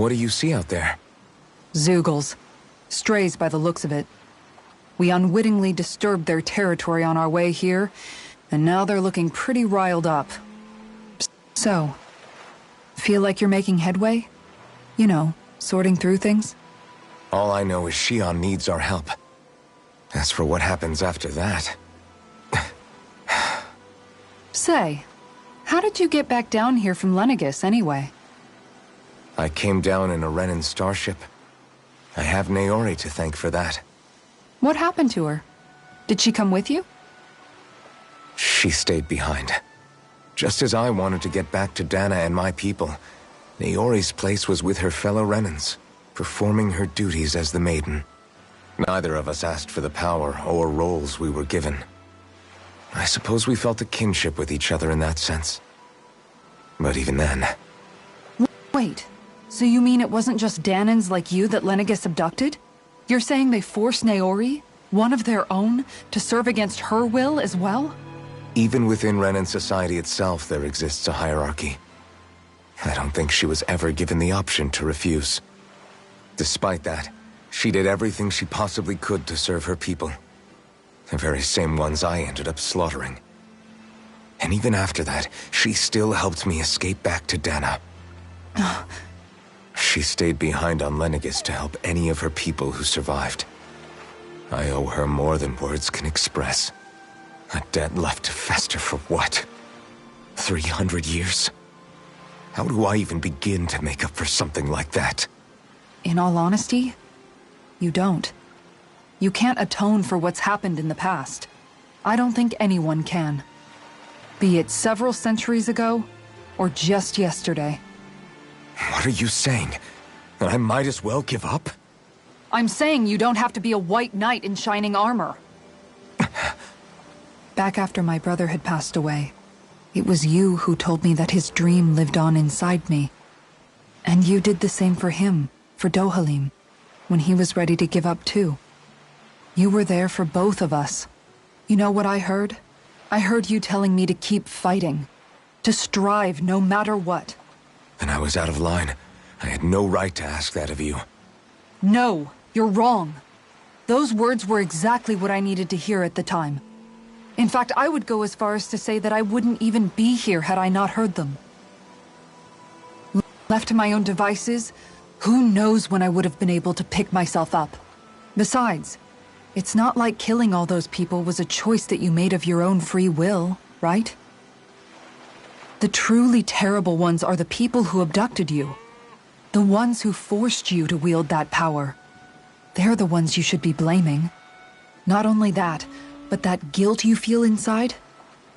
What do you see out there? Zeugles. Strays by the looks of it. We unwittingly disturbed their territory on our way here, and now they're looking pretty riled up. So, feel like you're making headway? You know, sorting through things? All I know is Shion needs our help. As for what happens after that... Say, how did you get back down here from Lenegis, anyway? I came down in a Renan starship. I have Naori to thank for that. What happened to her? Did she come with you? She stayed behind. Just as I wanted to get back to Dana and my people, Naori's place was with her fellow Renans, performing her duties as the Maiden. Neither of us asked for the power or roles we were given. I suppose we felt a kinship with each other in that sense. But even then... Wait, so you mean it wasn't just Danans like you that Lenegis abducted? You're saying they forced Naori, one of their own, to serve against her will as well? Even within Renan society itself, there exists a hierarchy. I don't think she was ever given the option to refuse. Despite that, she did everything she possibly could to serve her people. The very same ones I ended up slaughtering. And even after that, she still helped me escape back to Dana. She stayed behind on Lenegis to help any of her people who survived. I owe her more than words can express. A debt left to fester for what? 300 years? How do I even begin to make up for something like that? In all honesty, you don't. You can't atone for what's happened in the past. I don't think anyone can. Be it several centuries ago, or just yesterday. What are you saying? That I might as well give up? I'm saying you don't have to be a white knight in shining armor. Back after my brother had passed away, it was you who told me that his dream lived on inside me. And you did the same for him, for Dohalim, when he was ready to give up too. You were there for both of us. You know what I heard? I heard you telling me to keep fighting. To strive no matter what. Then I was out of line. I had no right to ask that of you. No, you're wrong. Those words were exactly what I needed to hear at the time. In fact, I would go as far as to say that I wouldn't even be here had I not heard them. Left to my own devices, who knows when I would have been able to pick myself up. Besides, it's not like killing all those people was a choice that you made of your own free will, right? The truly terrible ones are the people who abducted you. The ones who forced you to wield that power. They're the ones you should be blaming. Not only that, But that guilt you feel inside,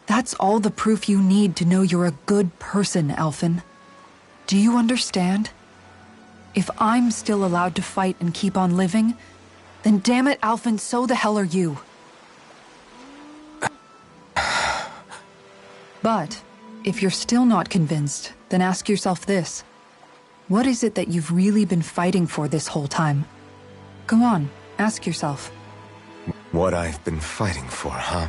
that's all the proof you need to know you're a good person, Alphen. Do you understand? If I'm still allowed to fight and keep on living, then damn it, Alphen, so the hell are you. But if you're still not convinced, then ask yourself this. What is it that you've really been fighting for this whole time? Go on, ask yourself. What I've been fighting for, huh?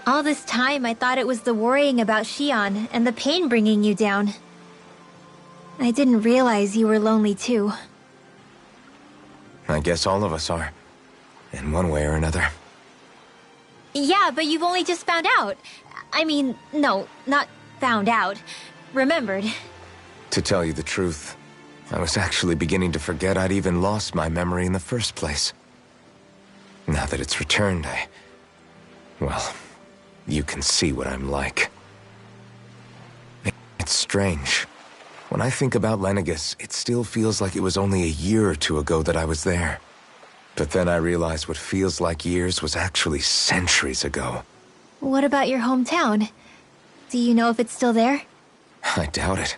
All this time, I thought it was the worrying about Xion and the pain bringing you down. I didn't realize you were lonely too. I guess all of us are, in one way or another. Yeah, but you've only just found out. I mean, no, not found out. Remembered. To tell you the truth, I was actually beginning to forget I'd even lost my memory in the first place. Now that it's returned, well, you can see what I'm like. It's strange. When I think about Lenegus, it still feels like it was only a year or two ago that I was there. But then I realized what feels like years was actually centuries ago. What about your hometown? Do you know if it's still there? I doubt it.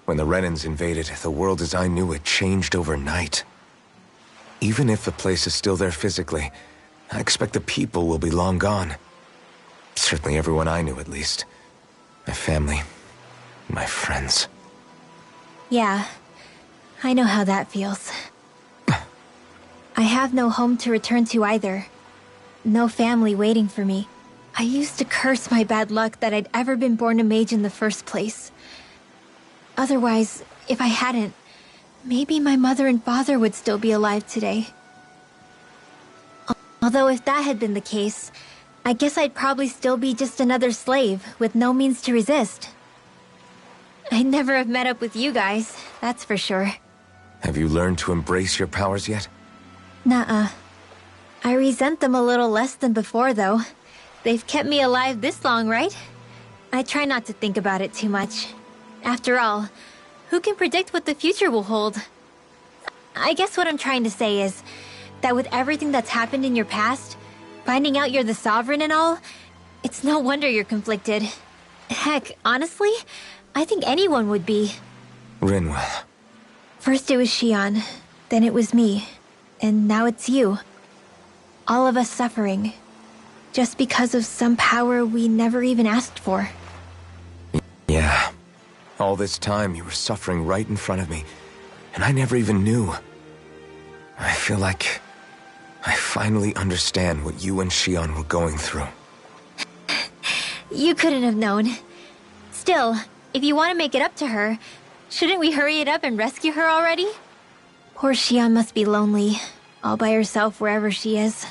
When the Renans invaded, the world as I knew it changed overnight. Even if the place is still there physically, I expect the people will be long gone. Certainly everyone I knew, at least. My family, my friends. Yeah, I know how that feels. I have no home to return to either. No family waiting for me. I used to curse my bad luck that I'd ever been born a mage in the first place. Otherwise, if I hadn't, maybe my mother and father would still be alive today. Although if that had been the case, I guess I'd probably still be just another slave with no means to resist. I'd never have met up with you guys, that's for sure. Have you learned to embrace your powers yet? Nuh-uh. I resent them a little less than before, though. They've kept me alive this long, right? I try not to think about it too much. After all, who can predict what the future will hold? I guess what I'm trying to say is that with everything that's happened in your past, finding out you're the Sovereign and all, it's no wonder you're conflicted. Heck, honestly, I think anyone would be. Rinwell. First it was Xion, then it was me, and now it's you. All of us suffering, just because of some power we never even asked for. Yeah. All this time you were suffering right in front of me, and I never even knew. I feel like I finally understand what you and Xion were going through. You couldn't have known. Still, if you want to make it up to her, shouldn't we hurry it up and rescue her already? Poor Xion must be lonely, all by herself wherever she is.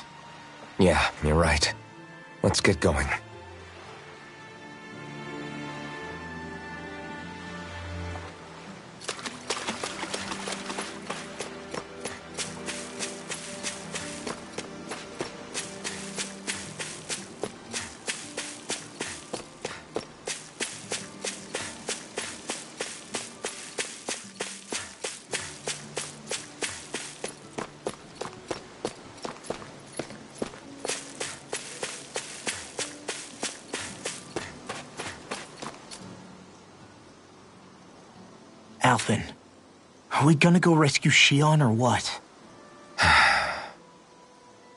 Yeah, you're right. Let's get going. Alphen, are we gonna go rescue Xion or what?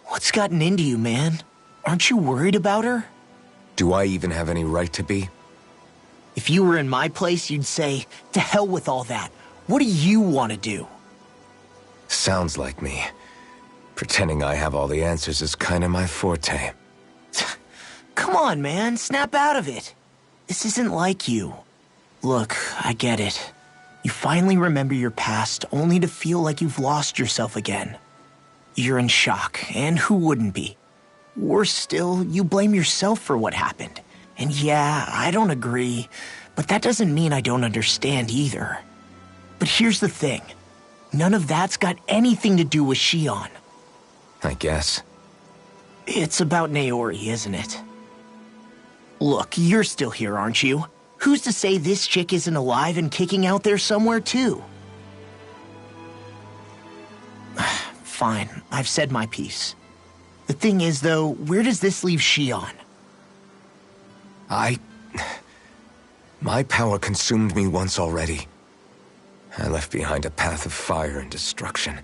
What's gotten into you, man? Aren't you worried about her? Do I even have any right to be? If you were in my place, you'd say, to hell with all that. What do you want to do? Sounds like me. Pretending I have all the answers is kind of my forte. Come on, man, snap out of it. This isn't like you. Look, I get it. You finally remember your past, only to feel like you've lost yourself again. You're in shock, and who wouldn't be? Worse still, you blame yourself for what happened. And yeah, I don't agree, But that doesn't mean I don't understand either. But here's the thing. None of that's got anything to do with Shion. I guess. It's about Naori, isn't it? Look, you're still here, aren't you? Who's to say this chick isn't alive and kicking out there somewhere, too? Fine, I've said my piece. The thing is, though, where does this leave Shion? My power consumed me once already. I left behind a path of fire and destruction.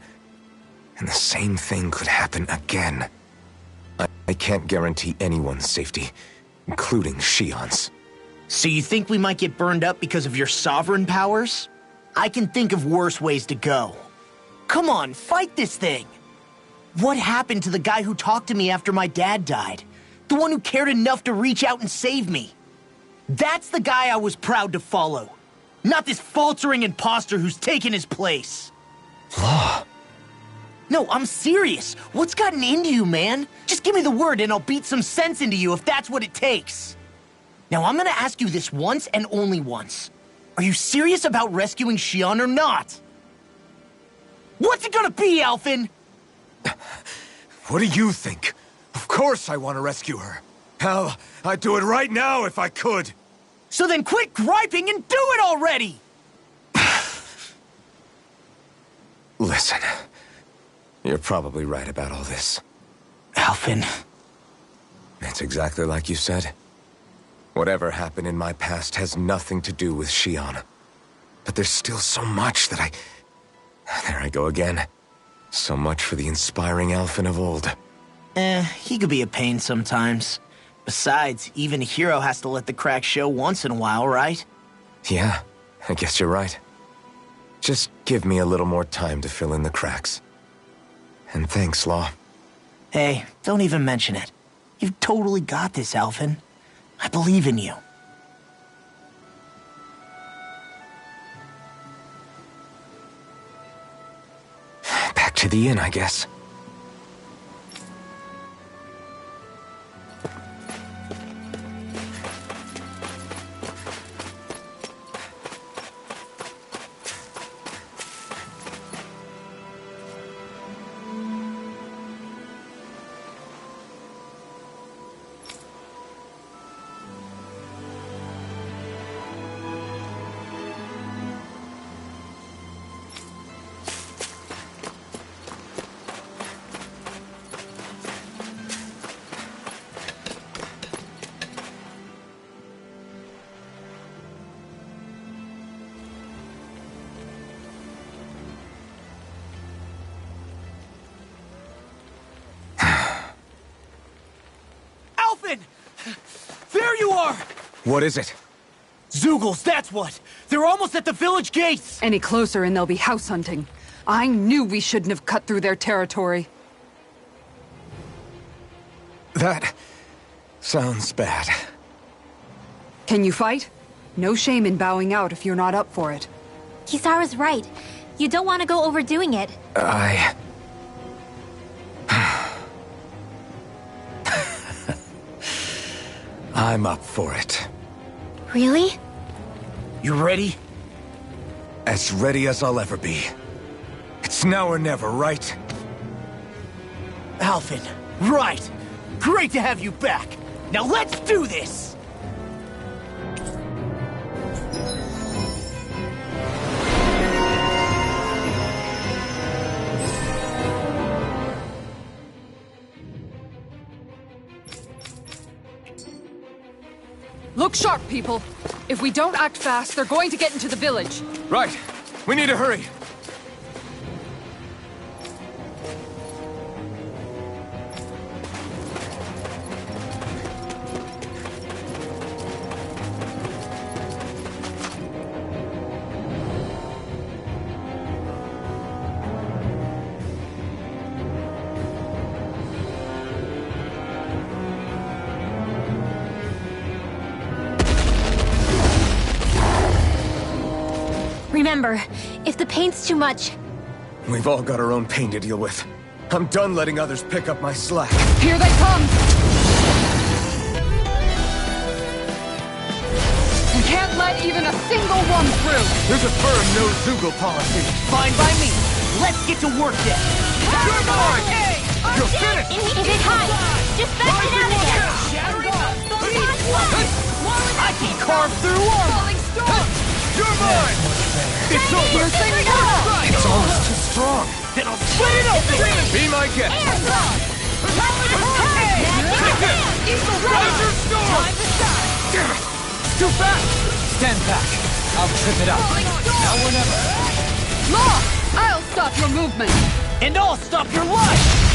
And the same thing could happen again. I can't guarantee anyone's safety, including Shion's. So you think we might get burned up because of your sovereign powers? I can think of worse ways to go. Come on, fight this thing! What happened to the guy who talked to me after my dad died? The one who cared enough to reach out and save me? That's the guy I was proud to follow. Not this faltering imposter who's taken his place. Law. No, I'm serious. What's gotten into you, man? Just give me the word and I'll beat some sense into you if that's what it takes. Now, I'm gonna ask you this once and only once. Are you serious about rescuing Shion or not? What's it gonna be, Alphen? What do you think? Of course I want to rescue her. Hell, I'd do it right now if I could. So then quit griping and do it already! Listen, you're probably right about all this. Alphen. It's exactly like you said. Whatever happened in my past has nothing to do with Shion. But there's still so much that There I go again. So much for the inspiring Alphen of old. He could be a pain sometimes. Besides, even a hero has to let the cracks show once in a while, right? Yeah, I guess you're right. Just give me a little more time to fill in the cracks. And thanks, Law. Hey, don't even mention it. You've totally got this, Alphen. I believe in you. Back to the inn, I guess. There you are! What is it? Zeugles, that's what! They're almost at the village gates! Any closer and they'll be house hunting. I knew we shouldn't have cut through their territory. That sounds bad. Can you fight? No shame in bowing out if you're not up for it. Kisara's right. You don't want to go overdoing it. I'm up for it. Really? You ready? As ready as I'll ever be. It's now or never, right? Alphen, right! Great to have you back! Now let's do this! Look sharp, people. If we don't act fast, they're going to get into the village. Right. We need to hurry. Remember, if the pain's too much... We've all got our own pain to deal with. I'm done letting others pick up my slack. Here they come! We can't let even single one through! There's a firm no-Zoogle policy. Fine by me. Let's get to work then. You're mine! You're finished! If it hides, just fetch it out again! I can carve through armor. You're mine! It's over! It's almost too strong. Then I'll split it open. Be my guest. Razor Storm! Damn it! It's too fast! Stand back. I'll trip it up. Now or never. Law! I'll stop your movement! And I'll stop your life.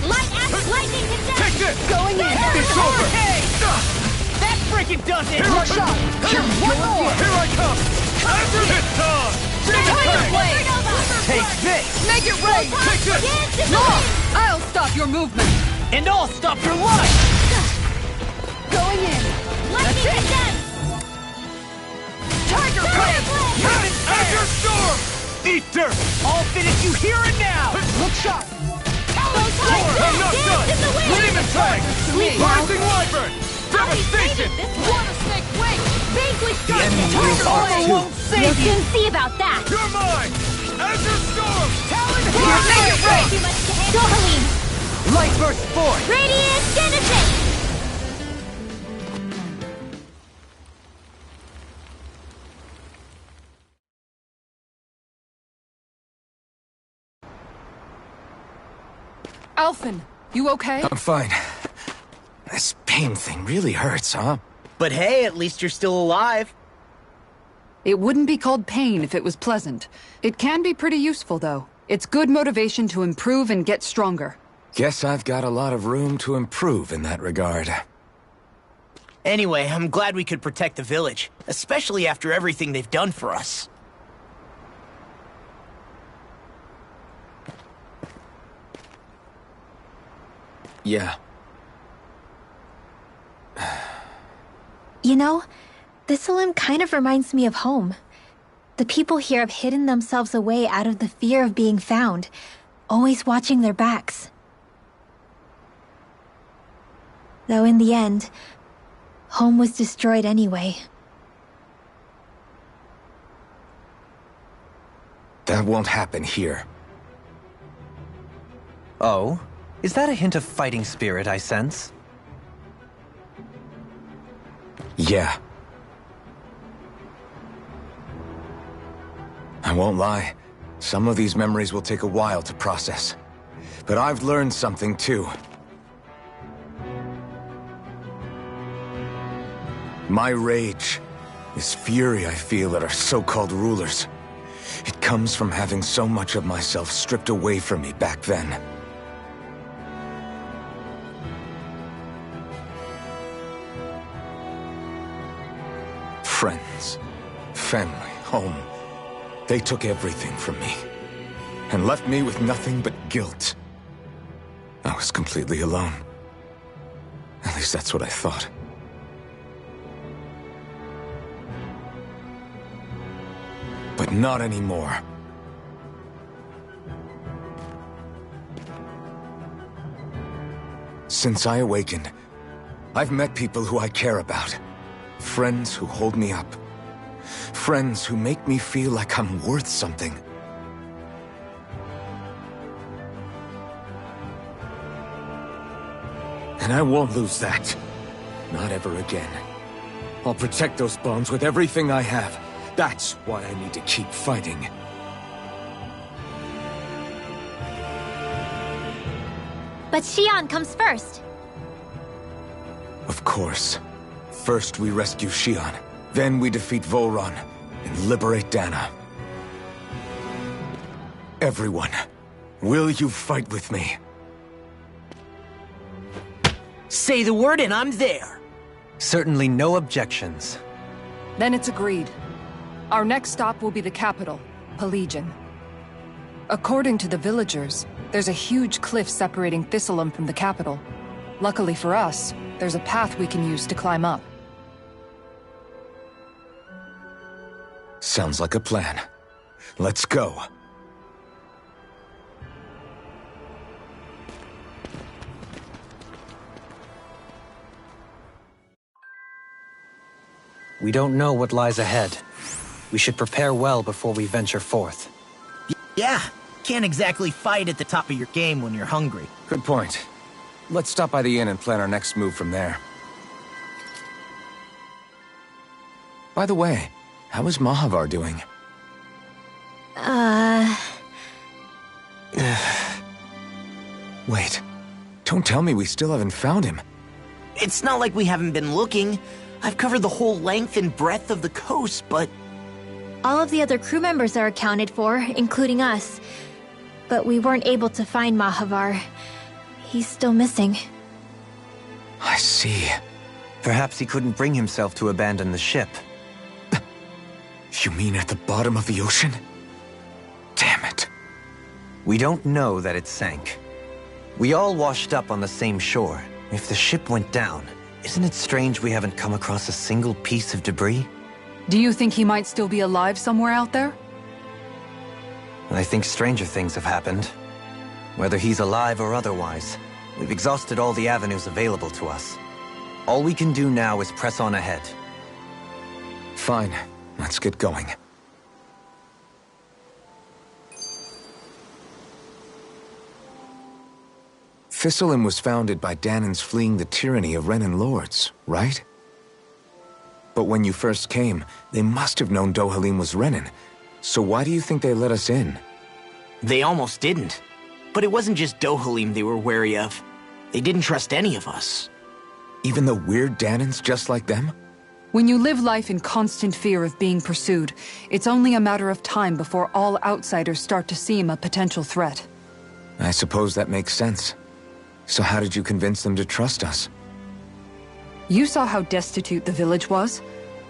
Lightning to death! Take this! Going in! It's over! That freaking does it. Here I come! One more! Here I come! It's on! Take this. Make it rain! Take this! Law! I'll stop your movement! And I'll stop your life. Going in! Lightning to death! Tiger Blade! Azure Storm! Eat dirt! I'll finish you here and now. Look sharp! I'm not done! Demon Fang! Rising Wyvern! Devastation! Water Snake Wing! Vanquish The enemy Darkness! will fall too. You'll soon see about that! You're mine! Azure Storm! Make it rain! Too much to handle. Dohalim! Light burst forth. Radiant Genesis! Alphen, you okay? I'm fine. This pain thing really hurts, huh? But hey, at least you're still alive. It wouldn't be called pain if it was pleasant. It can be pretty useful, though. It's good motivation to improve and get stronger. Guess I've got a lot of room to improve in that regard. Anyway, I'm glad we could protect the village, especially after everything they've done for us. Yeah. You know, Thistleum kind of reminds me of home. The people here have hidden themselves away out of the fear of being found, always watching their backs. Though in the end, home was destroyed anyway. That won't happen here. Oh? Is that a hint of fighting spirit I sense? Yeah. I won't lie. Some of these memories will take a while to process. But I've learned something too. My rage, this fury I feel at our so-called rulers, it comes from having so much of myself stripped away from me back then. Friends, family, home. They took everything from me, and left me with nothing but guilt. I was completely alone. At least that's what I thought. But not anymore. Since I awakened, I've met people who I care about. Friends who hold me up. Friends who make me feel like I'm worth something. And I won't lose that. Not ever again. I'll protect those bonds with everything I have. That's why I need to keep fighting. But Xion comes first. Of course. First we rescue Xion, then we defeat Volron, and liberate Dana. Everyone, will you fight with me? Say the word and I'm there. Certainly no objections. Then it's agreed. Our next stop will be the capital, Pelegion. According to the villagers, there's a huge cliff separating Thistleum from the capital. Luckily for us, there's a path we can use to climb up. Sounds like a plan. Let's go. We don't know what lies ahead, We should prepare well before we venture forth. Yeah, can't exactly fight at the top of your game when you're hungry. Good point. Let's stop by the inn and plan our next move from there. By the way, how is Mahavar doing? Wait. Don't tell me we still haven't found him. It's not like we haven't been looking. I've covered the whole length and breadth of the coast, but... All of the other crew members are accounted for, including us. But we weren't able to find Mahavar. He's still missing. I see. Perhaps he couldn't bring himself to abandon the ship. You mean at the bottom of the ocean? Damn it. We don't know that it sank. We all washed up on the same shore. If the ship went down, isn't it strange we haven't come across a single piece of debris? Do you think he might still be alive somewhere out there? I think stranger things have happened. Whether he's alive or otherwise, we've exhausted all the avenues available to us. All we can do now is press on ahead. Fine. Let's get going. Thistleim was founded by Danans fleeing the tyranny of Renan lords, right? But when you first came, they must have known Dohalim was Renan. So why do you think they let us in? They almost didn't. But it wasn't just Dohalim they were wary of. They didn't trust any of us. Even the weird Danans just like them? When you live life in constant fear of being pursued, it's only a matter of time before all outsiders start to seem a potential threat. I suppose that makes sense. So how did you convince them to trust us? You saw how destitute the village was.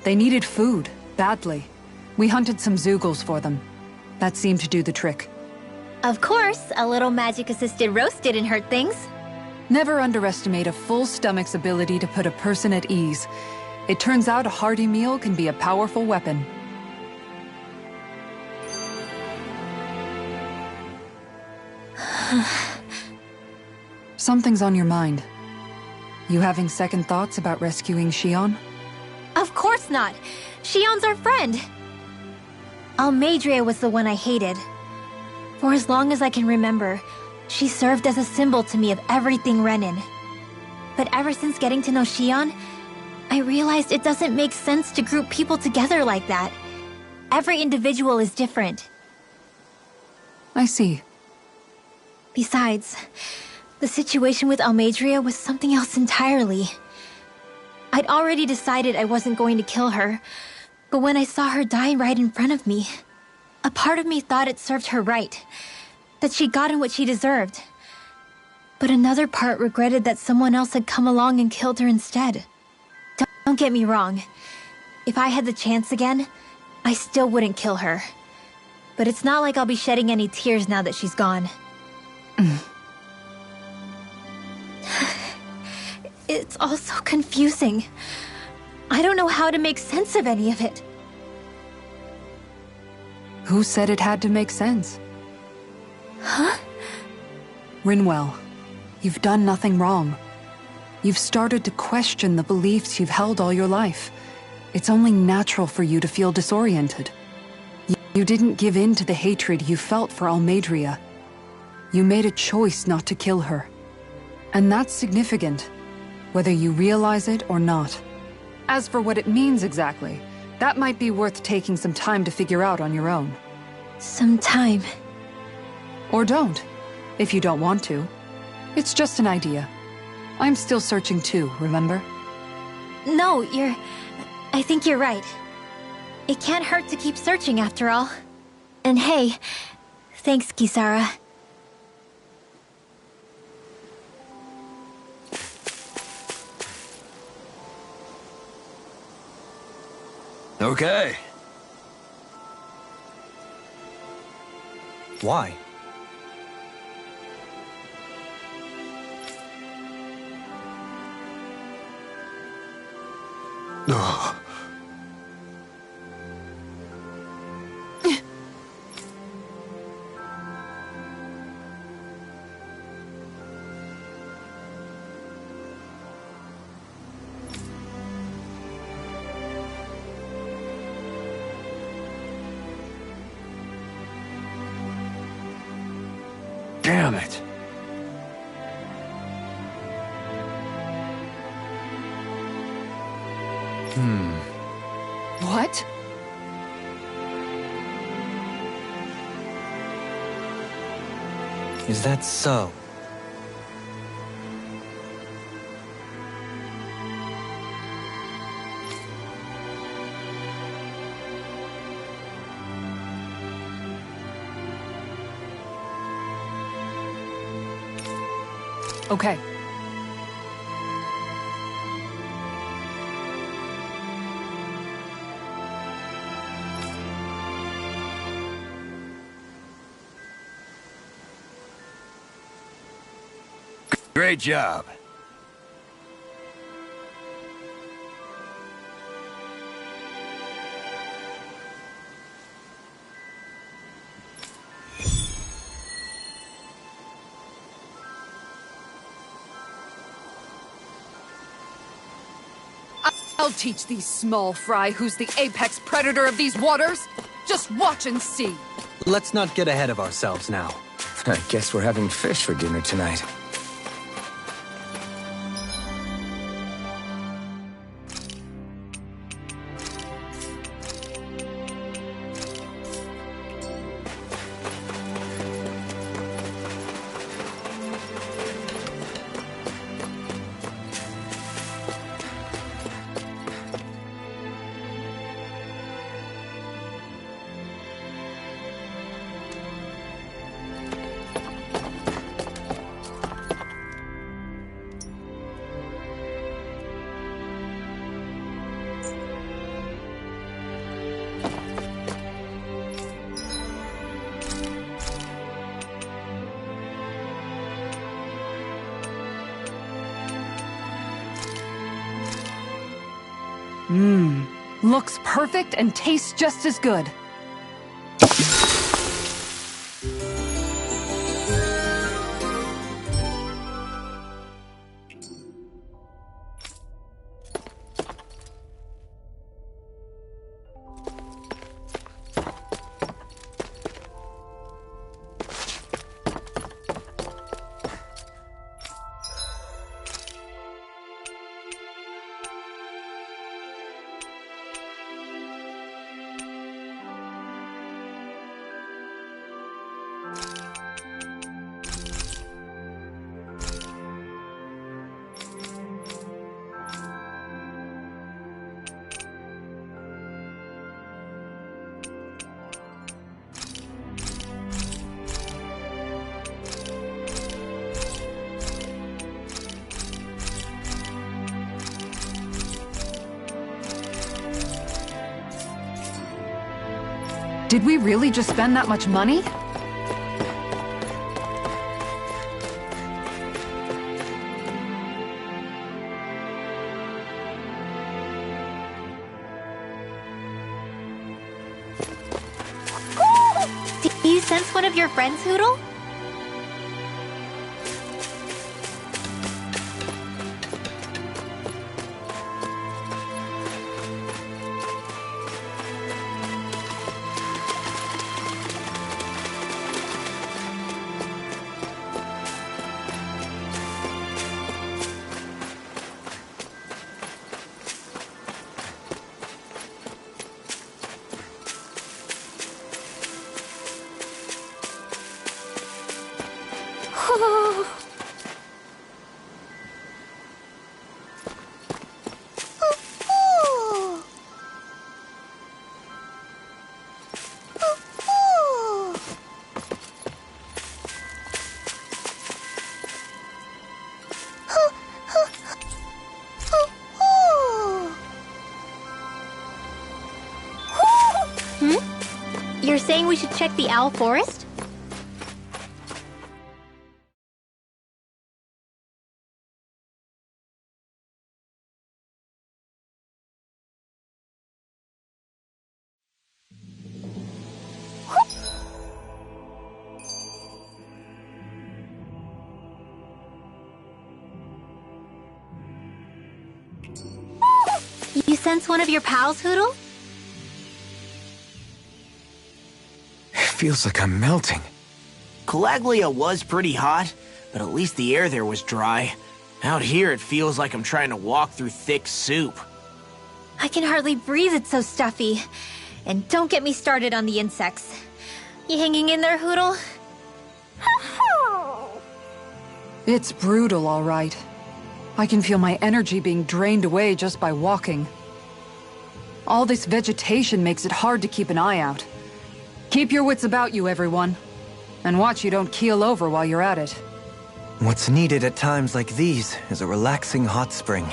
They needed food, badly. We hunted some Zeugles for them. That seemed to do the trick. Of course, a little magic-assisted roast didn't hurt things. Never underestimate a full stomach's ability to put a person at ease. It turns out a hearty meal can be a powerful weapon. Something's on your mind. You having second thoughts about rescuing Shion? Of course not. Shion's our friend. Almeidrea was the one I hated. For as long as I can remember, she served as a symbol to me of everything Renan. But ever since getting to know Shion, I realized it doesn't make sense to group people together like that. Every individual is different. I see. Besides, the situation with Almeidrea was something else entirely. I'd already decided I wasn't going to kill her, but when I saw her die right in front of me, a part of me thought it served her right, that she'd gotten what she deserved. But another part regretted that someone else had come along and killed her instead. Don't get me wrong. If I had the chance again, I still wouldn't kill her. But it's not like I'll be shedding any tears now that she's gone. It's all so confusing. I don't know how to make sense of any of it. Who said it had to make sense? Huh? Rinwell, you've done nothing wrong. You've started to question the beliefs you've held all your life. It's only natural for you to feel disoriented. You didn't give in to the hatred you felt for Almeidrea. You made a choice not to kill her. And that's significant, whether you realize it or not. As for what it means exactly, that might be worth taking some time to figure out on your own. Some time. Or don't, if you don't want to. It's just an idea. I'm still searching too, remember? No, I think you're right. It can't hurt to keep searching after all. And hey, thanks, Kisara. Okay. Why? Ugh. Damn it. What? Is that so? Okay. Great job. I'll teach these small fry who's the apex predator of these waters. Just watch and see. Let's not get ahead of ourselves now. I guess we're having fish for dinner tonight. Looks perfect and tastes just as good. Did we really just spend that much money? Do you sense one of your friends, Hoodle? You're saying we should check the owl forest? You sense one of your pals, Hoodle? It feels like I'm melting. Calaglia was pretty hot, but at least the air there was dry. Out here, it feels like I'm trying to walk through thick soup. I can hardly breathe, it's so stuffy. And don't get me started on the insects. You hanging in there, Hoodle? It's brutal, all right. I can feel my energy being drained away just by walking. All this vegetation makes it hard to keep an eye out. Keep your wits about you, everyone. And watch you don't keel over while you're at it. What's needed at times like these is a relaxing hot spring.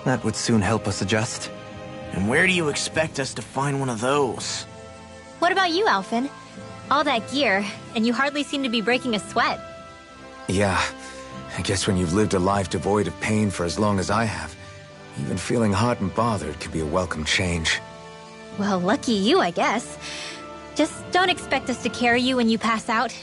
That would soon help us adjust. And where do you expect us to find one of those? What about you, Alphen? All that gear, and you hardly seem to be breaking a sweat. Yeah, I guess when you've lived a life devoid of pain for as long as I have, even feeling hot and bothered could be a welcome change. Well, lucky you, I guess. Just don't expect us to carry you when you pass out.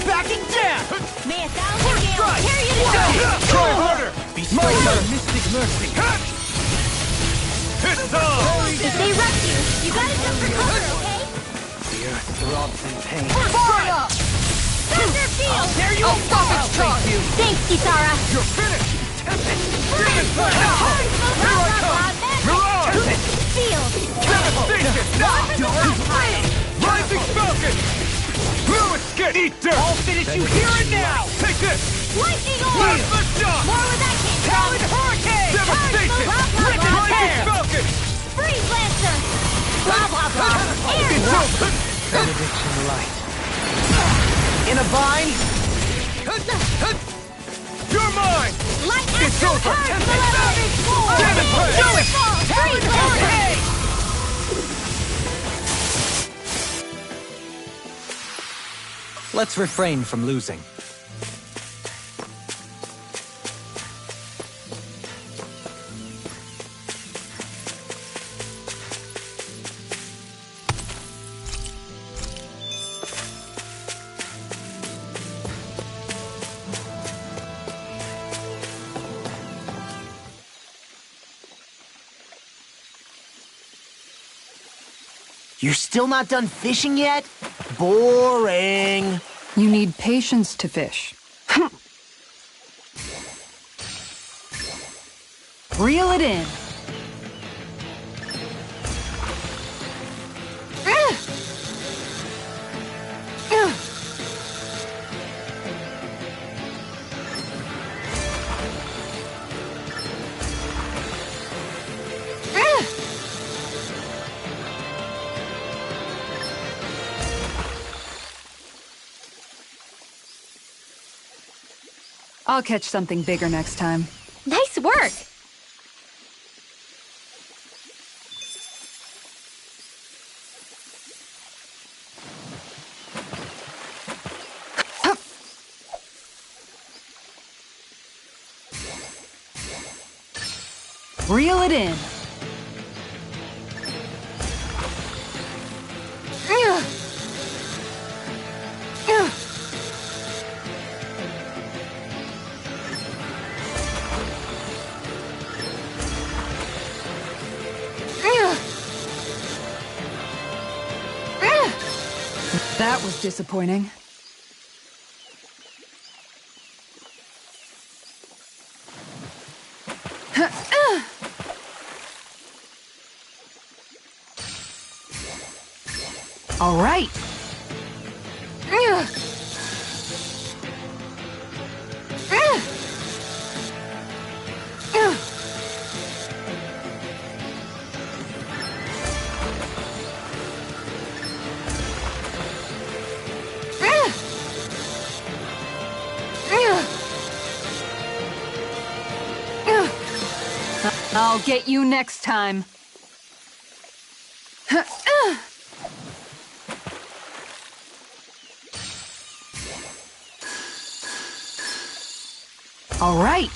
Backing down! May 1,000 gales carry you to death! Try harder! Bestow your mystic mercy! It's on! If they rush you, you gotta jump for cover, okay? The earth throbs in pain. Fire up! Thunder field! There you I'll stop its charge! Thank you! Thanks, Kisara! You're finished! Freeze! Here I come! Mirage! Field! Devastation! Rising Falcon! Blue Escape! Eater! I'll finish you here and now! Take this! Lightning orb! Plasma Shock! More where that came from! Talon Hurricane! Devastation! Rising Falcon! Freeze Lancer! Blah blah blah! Air drop! Benediction light. In a vine? You're mine! Light It's Astral over! Curve! Level 4! Damn it, Prey! Do it! Freeze Lancer! Let's refrain from losing. You're still not done fishing yet? Boring. You need patience to fish. Reel it in. I'll catch something bigger next time. Nice work! Reel it in. That was disappointing. All right. I'll get you next time. All right.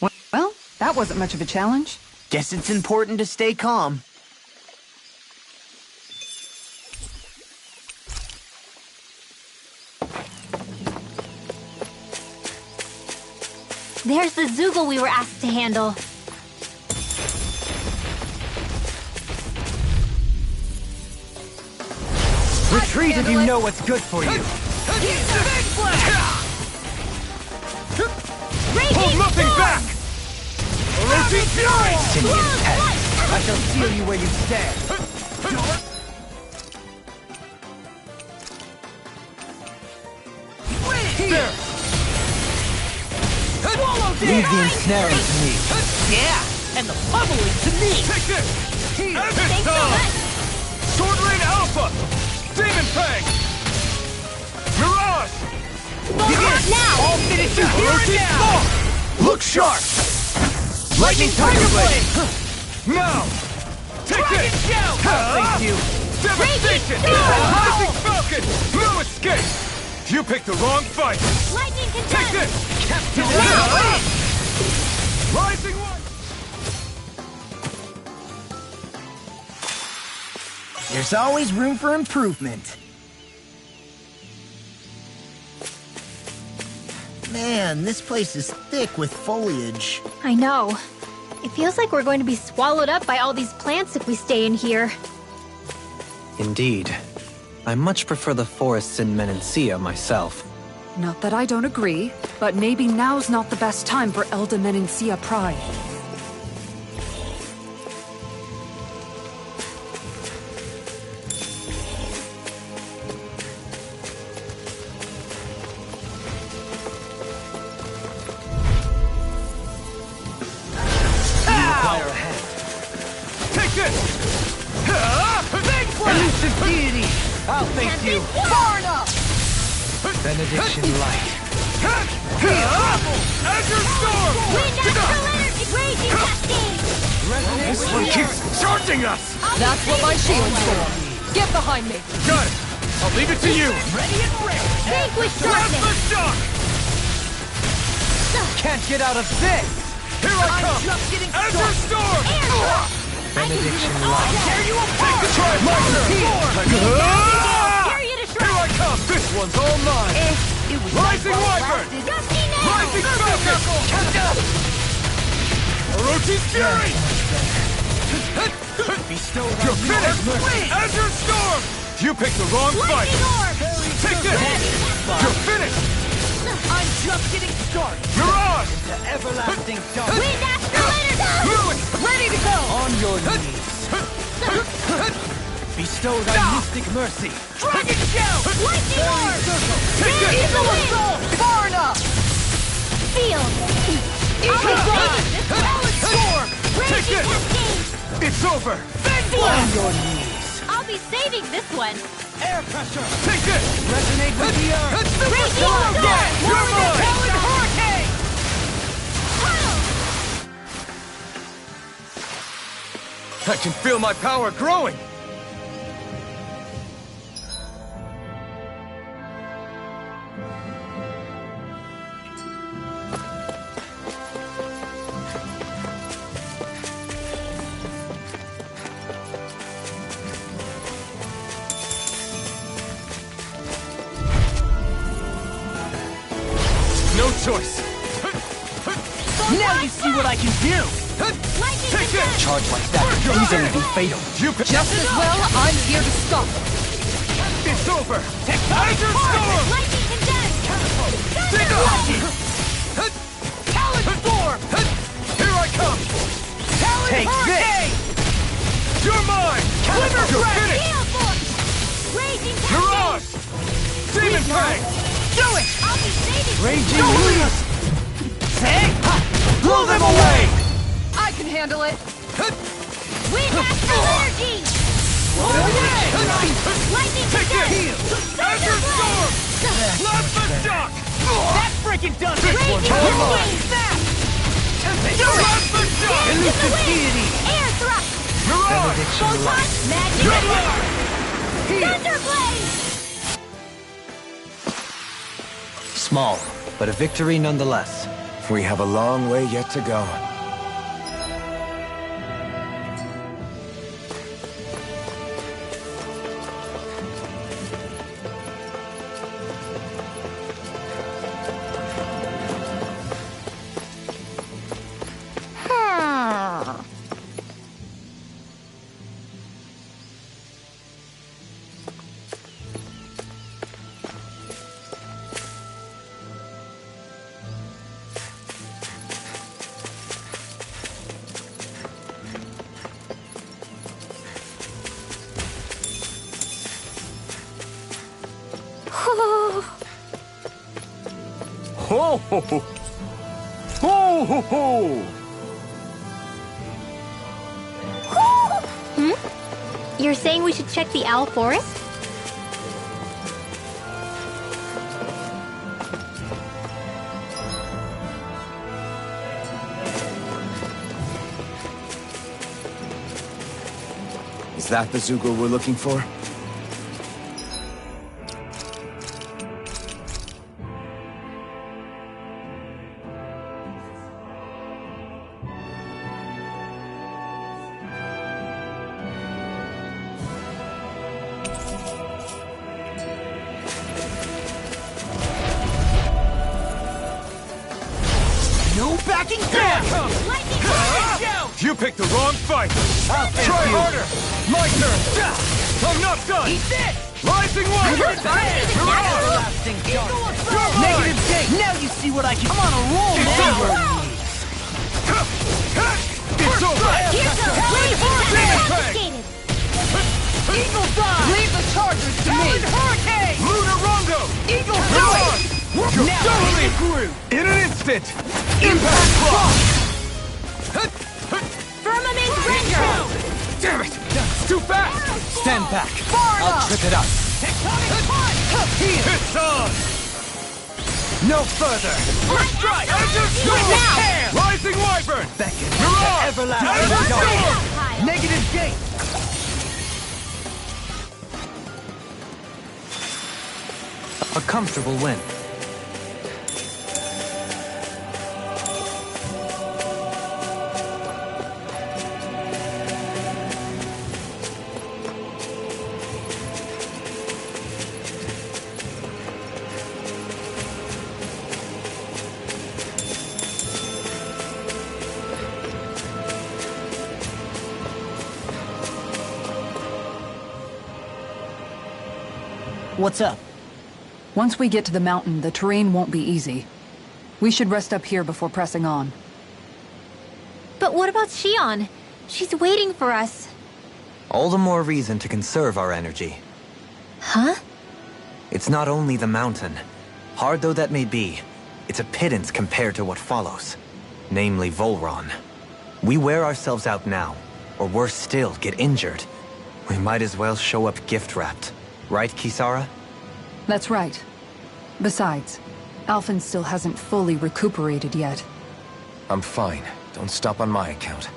Well, that wasn't much of a challenge. Guess it's important to stay calm. There's the Zoogle we were asked to handle. Retreat if you know what's good for you. Hold nothing back! Orochi Fury! Simian pet. I shall seal you where you stand. There! Leave the ensnaring to me. Yeah, and the pummeling to me. Take this! And Thanks it's so time! much. Sword Rain Alpha! Demon Fang! Mirage! Now! I'll finish you here and Orochi now. Storm! Look sharp! Lightning Tiger Blade! Now! Take Dragon this! Shout! Thank you. Devastation! Rising Falcon! No escape! You picked the wrong fight! Lightning Take condemned! this! Captain Rising One! There's always room for improvement. Man, this place is thick with foliage. I know. It feels like we're going to be swallowed up by all these plants if we stay in here. Indeed. I much prefer the forests in Menancia myself. Not that I don't agree, but maybe now's not the best time for Elda Menancia Pride. Require a hand. Take this! Elusive deity! I'll face you! Far enough! Benediction light. Azure Storm! Wind astral energy! Raging cascade! This one keeps charging us! That's what my shield's for. Get behind me. Got it! I'll leave it to you! Ready and ready. Vanquish Grab the darkness! shock! Can't get out of this! Here I come! just getting Azure Storm! Benediction light. Tear you apart. Try my turn! Period of Here I come! This one's all mine! It was Rising Wyvern! Gusty now! Rising Falcon! Orochi Fury! bestowed You're on you finished! mercy. Azure Storm! You picked the wrong fight! Lightning orb! Take this! You're finished! I'm just getting started. Mirage! The everlasting dark. Wind astral energy! Lewis! Ready to go! On your knees. Bestowed on mystic mercy. Dragon Shout. Lightning orb! Take this! Evil wind! Far enough! Field! I'll be saving this one! Storm. Take Raging this! cascade! It's over! On your knees. I'll be saving this one! Air pressure. Take this! Resonate with the earth. Raging storm! You're mine! Talon Hurricane. I can feel my power growing! No choice! Now you see what I can do. Take this! Charge like that could easily be fatal. You pick... Just as well, I'm here to stop it. It's over! Azure Storm! Lightning condensed! Take Talon Storm. Here I come! Talon Take Hurricane. You're mine! Glimmer You're Breath. finished! Gale force! Raging cascade! Mirage! Demon Fang! Do it. I'll be saving Raging Don't lead. Say. Blow them away. handle it. Wind astral energy! Lightning Heal! Azure Storm! Plasma Shock! That freaking does it! Plasma Shock! Elusive deity! Air thrust! Mirage! Photon! Magic! Thunder blade! Small, but a victory nonetheless. We have a long way yet to go. Ho ho ho! Ho ho ho! You're saying we should check the owl forest? Is that the Zugor we're looking for? No backing down! You picked the wrong fight! Try harder! My turn! I'm not done! Eat this! Rising Wyvern! Everlasting darkness! Negative gate! Now you see what I can... I'm on a roll, It's man! over! It's over! Eagle dive! Leave the chargers to me! Hurricane! Lunar Rondo! Eagle Mirage! Now Totally! it's Groove! In an instant! Impact Block! Firmament Render! Damn it! It's too fast! Stand back. I'll trip it up. Tectonic punch! It's on! No further. First strike! Now! Rising Wyvern! Beckon. Mirage! Everlasting darkness. Pile. Negative gate! A comfortable win. What's up? Once we get to the mountain, the terrain won't be easy. We should rest up here before pressing on. But what about Shion? She's waiting for us. All the more reason to conserve our energy. Huh? It's not only the mountain. Hard though that may be, it's a pittance compared to what follows. Namely Volron. We wear ourselves out now, or worse still, get injured. We might as well show up gift-wrapped. Right, Kisara? That's right. Besides, Alphen still hasn't fully recuperated yet. I'm fine. Don't stop on my account.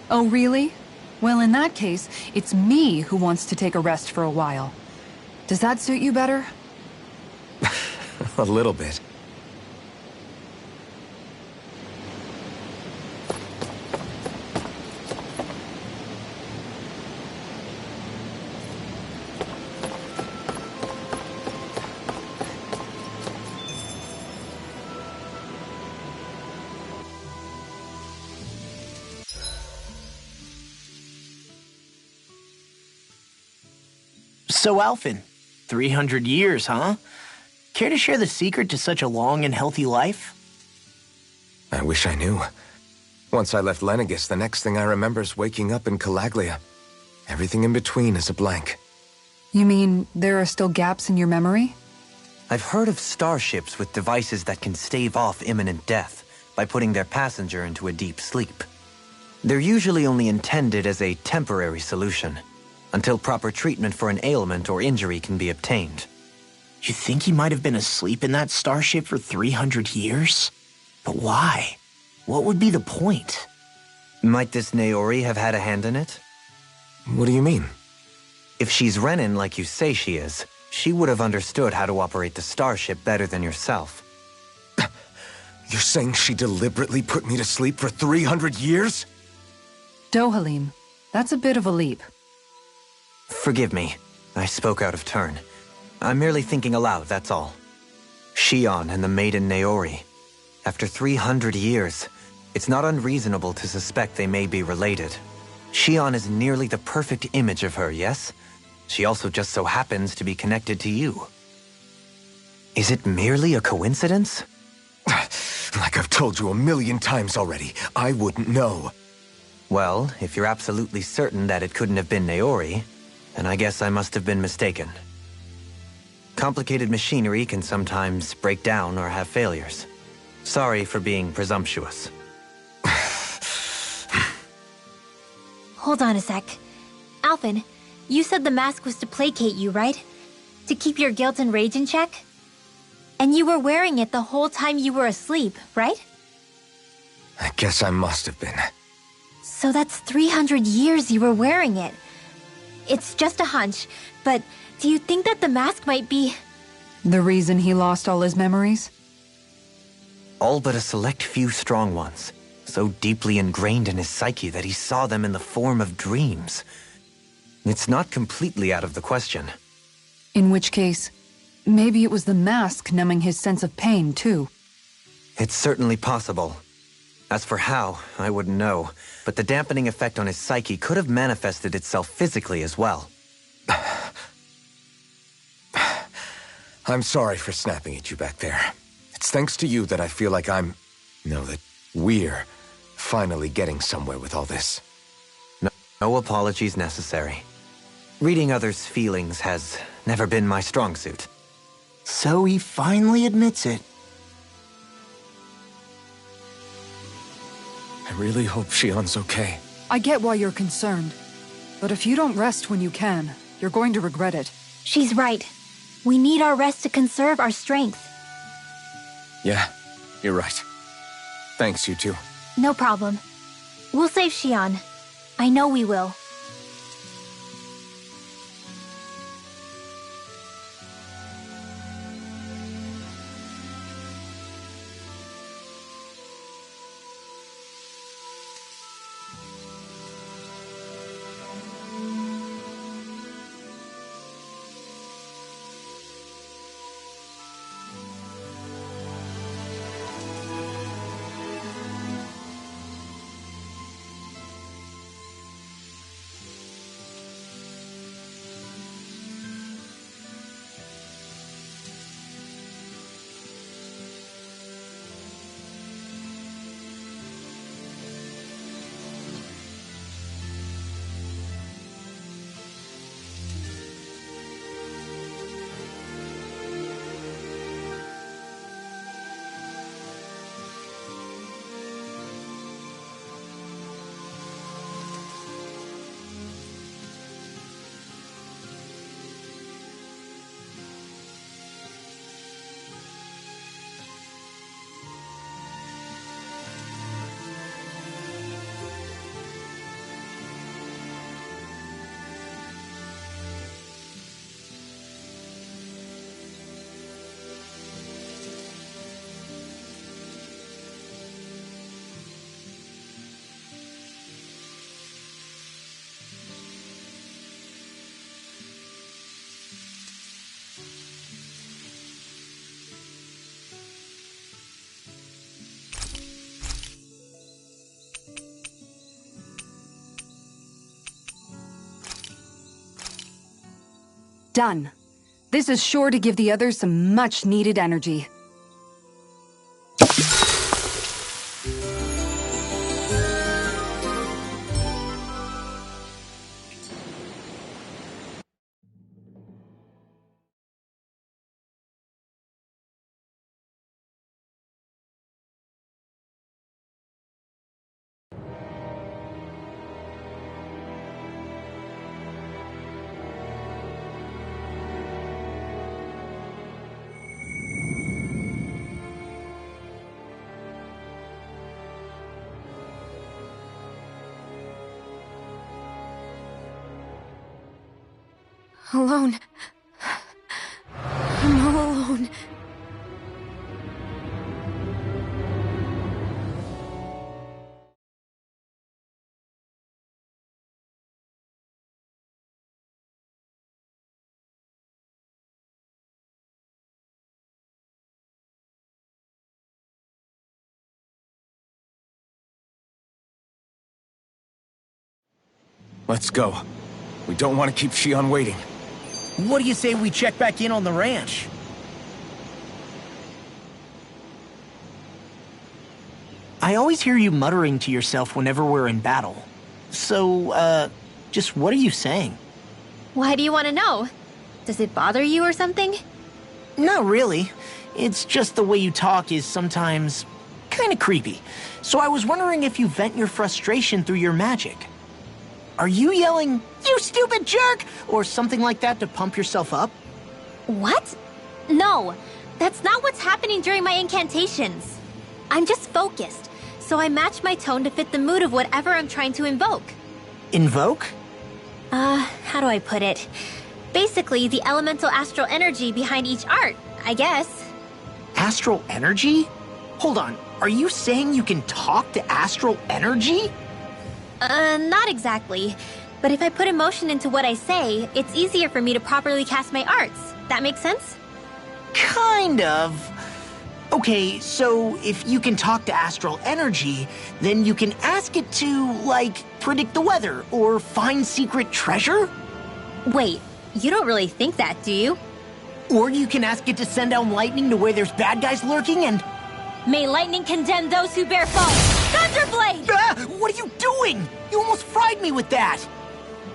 Oh, really? Well, in that case, it's me who wants to take a rest for a while. Does that suit you better? A little bit. So, Alphen, 300 years, huh? Care to share the secret to such a long and healthy life? I wish I knew. Once I left Lenegis, the next thing I remember is waking up in Calaglia. Everything in between is a blank. You mean there are still gaps in your memory? I've heard of starships with devices that can stave off imminent death by putting their passenger into a deep sleep. They're usually only intended as a temporary solution, until proper treatment for an ailment or injury can be obtained. You think he might have been asleep in that starship for 300 years? But why? What would be the point? Might this Naori have had a hand in it? What do you mean? If she's Renin like you say she is, she would have understood how to operate the starship better than yourself. You're saying she deliberately put me to sleep for 300 years? Dohalim, that's a bit of a leap. Forgive me. I spoke out of turn. I'm merely thinking aloud, that's all. Shion and the maiden Naori. After 300 years, it's not unreasonable to suspect they may be related. Shion is nearly the perfect image of her, yes? She also just so happens to be connected to you. Is it merely a coincidence? Like I've told you a million times already, I wouldn't know. Well, if you're absolutely certain that it couldn't have been Naori, then I guess I must have been mistaken. Complicated machinery can sometimes break down or have failures. Sorry for being presumptuous. Hold on a sec. Alphen, you said the mask was to placate you, right? To keep your guilt and rage in check? And you were wearing it the whole time you were asleep, right? I guess I must have been. So that's 300 years you were wearing it. It's just a hunch, but do you think that the mask might be... The reason he lost all his memories? All but a select few strong ones, so deeply ingrained in his psyche that he saw them in the form of dreams. It's not completely out of the question. In which case, maybe it was the mask numbing his sense of pain, too. It's certainly possible. As for how, I wouldn't know, but the dampening effect on his psyche could have manifested itself physically as well. I'm sorry for snapping at you back there. It's thanks to you that I feel like that we're finally getting somewhere with all this. No apologies necessary. Reading others' feelings has never been my strong suit. So he finally admits it. I really hope Shion's okay. I get why you're concerned. But if you don't rest when you can, you're going to regret it. She's right. We need our rest to conserve our strength. Yeah, you're right. Thanks, you two. No problem. We'll save Shion. I know we will. Done. This is sure to give the others some much-needed energy. Alone. I'm all alone. Let's go. We don't want to keep Shion waiting. What do you say we check back in on the ranch? I always hear you muttering to yourself whenever we're in battle. So, just what are you saying? Why do you want to know? Does it bother you or something? Not really. It's just the way you talk is sometimes kind of creepy. So I was wondering if you vent your frustration through your magic. Are you yelling, "You stupid jerk," or something like that to pump yourself up? What? No, that's not what's happening during my incantations. I'm just focused, so I match my tone to fit the mood of whatever I'm trying to invoke. Invoke? How do I put it? Basically, the elemental astral energy behind each art, I guess. Astral energy? Hold on, are you saying you can talk to astral energy? Not exactly. But if I put emotion into what I say, it's easier for me to properly cast my arts. That makes sense? Kind of. Okay, so if you can talk to astral energy, then you can ask it to, like, predict the weather or find secret treasure? Wait, you don't really think that, do you? Or you can ask it to send down lightning to where there's bad guys lurking and... May lightning condemn those who bear false! Thunderblade! What are you doing? You almost fried me with that!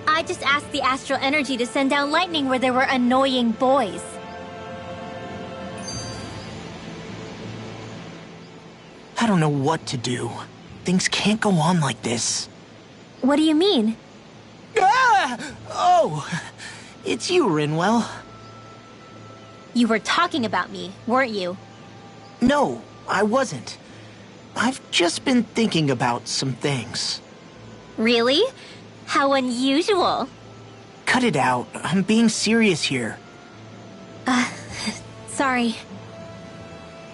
I just asked the astral energy to send down lightning where there were annoying boys. I don't know what to do. Things can't go on like this. What do you mean? Oh! It's you, Rinwell. You were talking about me, weren't you? No, I wasn't. I've just been thinking about some things. Really? How unusual. Cut it out. I'm being serious here. Sorry.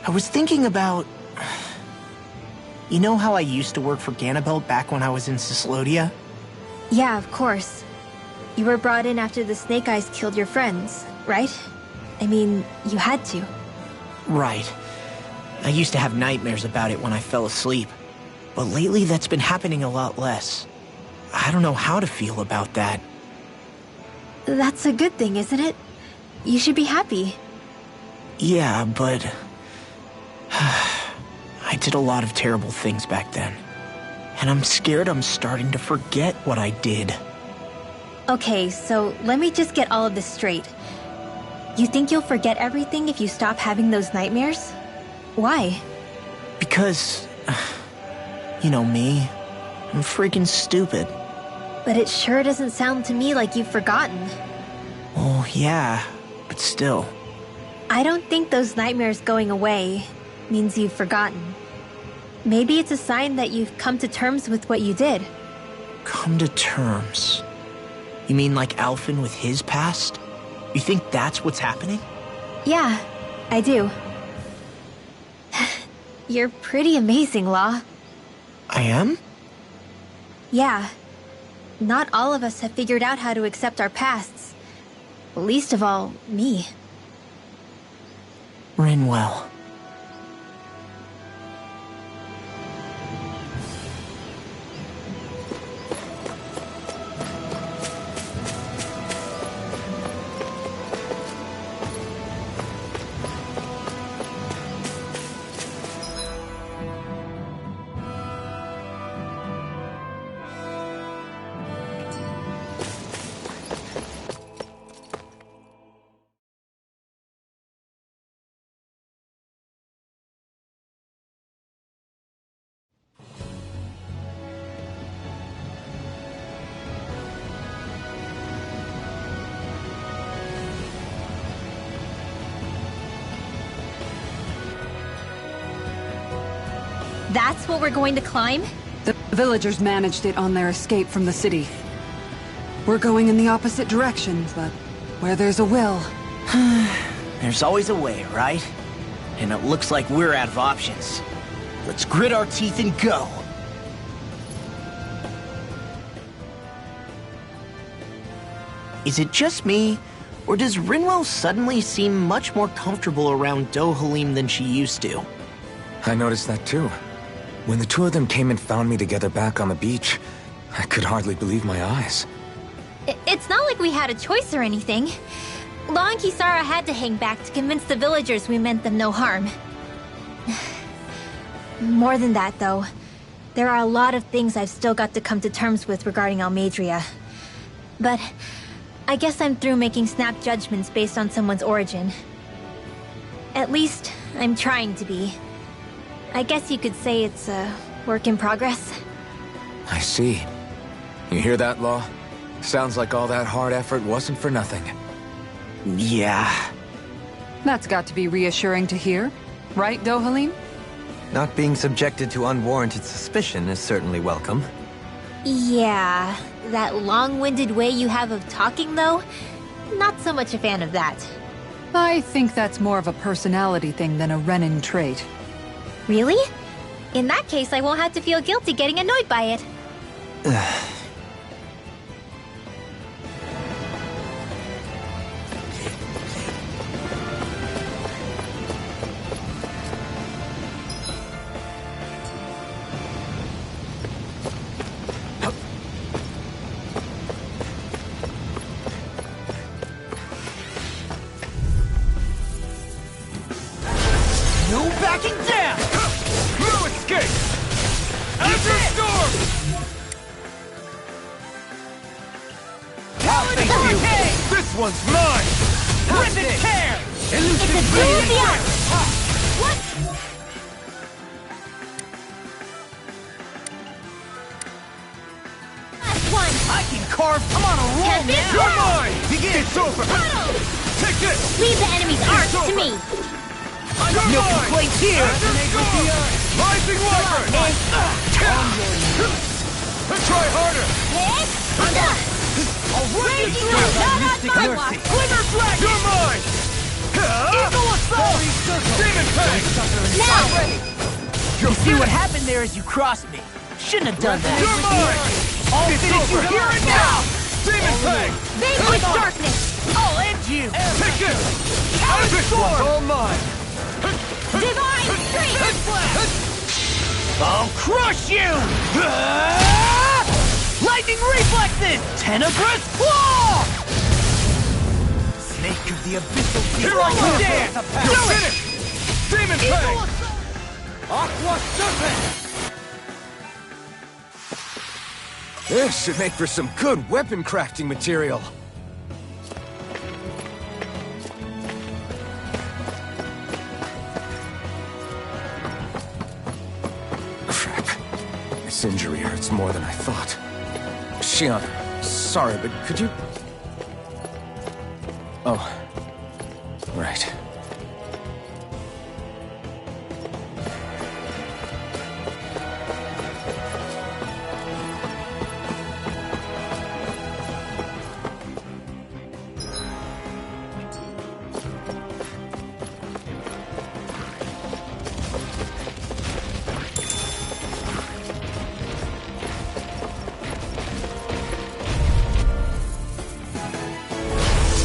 I was thinking about... You know how I used to work for Ganabelt back when I was in Cyslodia? Yeah, of course. You were brought in after the Snake Eyes killed your friends, right? I mean, you had to. Right. I used to have nightmares about it when I fell asleep. But lately that's been happening a lot less. I don't know how to feel about that. That's a good thing, isn't it? You should be happy. Yeah, but... I did a lot of terrible things back then. And I'm scared I'm starting to forget what I did. Okay, so let me just get all of this straight. You think you'll forget everything if you stop having those nightmares? Why? Because... You know me. I'm freaking stupid. But it sure doesn't sound to me like you've forgotten. Oh, yeah. But still. I don't think those nightmares going away means you've forgotten. Maybe it's a sign that you've come to terms with what you did. Come to terms? You mean like Alphen with his past? You think that's what's happening? Yeah, I do. You're pretty amazing, Law. I am? Yeah. Not all of us have figured out how to accept our pasts. Least of all, me. Rinwell. That's what we're going to climb? The villagers managed it on their escape from the city. We're going in the opposite direction, but Where there's a will. There's always a way, right? And it looks like we're out of options. Let's grit our teeth and go. Is it just me, or does Rinwell suddenly seem much more comfortable around Dohalim than she used to? I noticed that too. When the two of them came and found me together back on the beach, I could hardly believe my eyes. It's not like we had a choice or anything. Law and Kisara had to hang back to convince the villagers we meant them no harm. More than that, though, there are a lot of things I've still got to come to terms with regarding Almadria. But I guess I'm through making snap judgments based on someone's origin. At least, I'm trying to be. I guess you could say it's a work in progress. I see. You hear that, Law? Sounds like all that hard effort wasn't for nothing. Yeah. That's got to be reassuring to hear. Right, Dohalim? Not being subjected to unwarranted suspicion is certainly welcome. Yeah, that long-winded way you have of talking, though, not so much a fan of that. I think that's more of a personality thing than a Renin trait. Really? In that case, I won't have to feel guilty getting annoyed by it. No backing down! No escape! After storm! Thank you! This one's mine! Rip and tear! It's a two of the art! What? Last one! I can carve. I'm on a roll Tempest now! You're Wow! mine! Begin! It's over! Puddle! Take this! Leave the enemy's art to me! You're No mine! complaints here! After storm! Rising Wyvern! Try harder! Raging Wind, not on my watch! Glimmer Dragon! You're mine! Eagle Assault! Demon Fang! Now! You see what happened there as you crossed me. Shouldn't have done that. You're mine! I'll It's finish you over. here and now! Demon Fang! Vanquish darkness! I'll end you! Take this! Counter Storm! All mine! Divine Strength! I'll crush you! Lightning Reflexes! Tenebrous Claw! Snake of the Abyssal Sea! Here I come! Dare! You're finished! Demon Fang! Aqua Serpent! This should make for some good weapon crafting material. Crap. This injury hurts more than I thought. Shion, sorry, but could you... Oh. Right.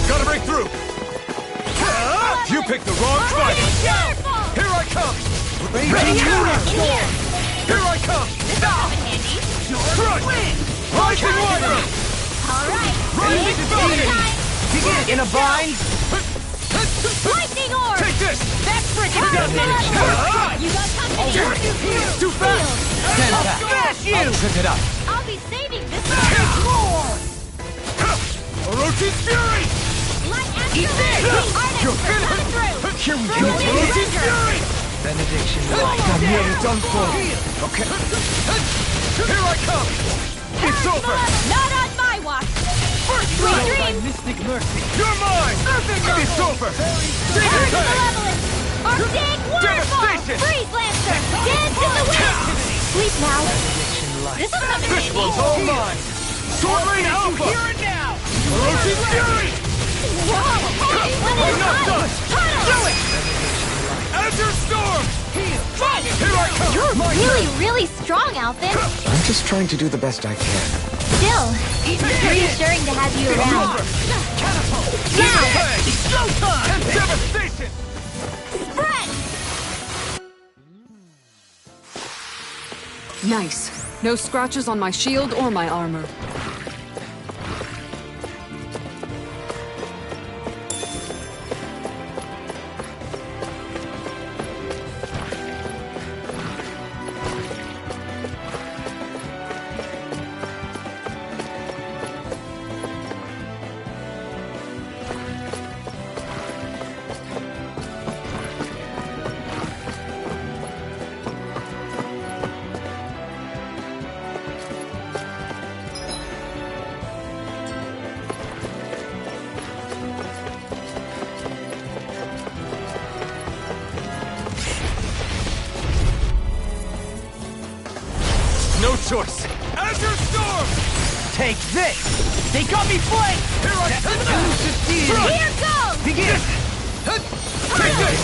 Gotta break through! You picked the wrong fight! Careful! Here I come! In here! Here I come! This will come in handy. Crush! Rising Wyvern! Alright! Rising It's Falcon! time! In a bind? Lightning Orb! Take this! That's freaking Power done it! level! You got company! Too fast! Smash you! Pick it up. I'll be saving this Roar! Orochi's Fury! Light and Eat this! You're finished! Here we Throw go. it in. Orochi's Fury! Benediction. I'm nearly done for. Okay. Here I come! It's over! Not on my watch! Sweet dreams! Mystic mercy. You're mine! It's over! Demon Earth Fang! malevolence! Arctic waterfall! Devastation! Freeze lancer! Dance in the wind! Sleep now! This will come in This handy! one's all mine! Sword Rain Alpha! Here and now! Orochi's Fury! Hey, when it's done! Do it! Azure Storm! Here I come! You're really strong, Alphen. I'm just trying to do the best I can. Still, it's reassuring to have you around. Showtime! Devastation! Nice. No scratches on my shield or my armor. No choice! Azure Storm! Take this! They got me flanked! Here I come! Here goes! Begin! Take this!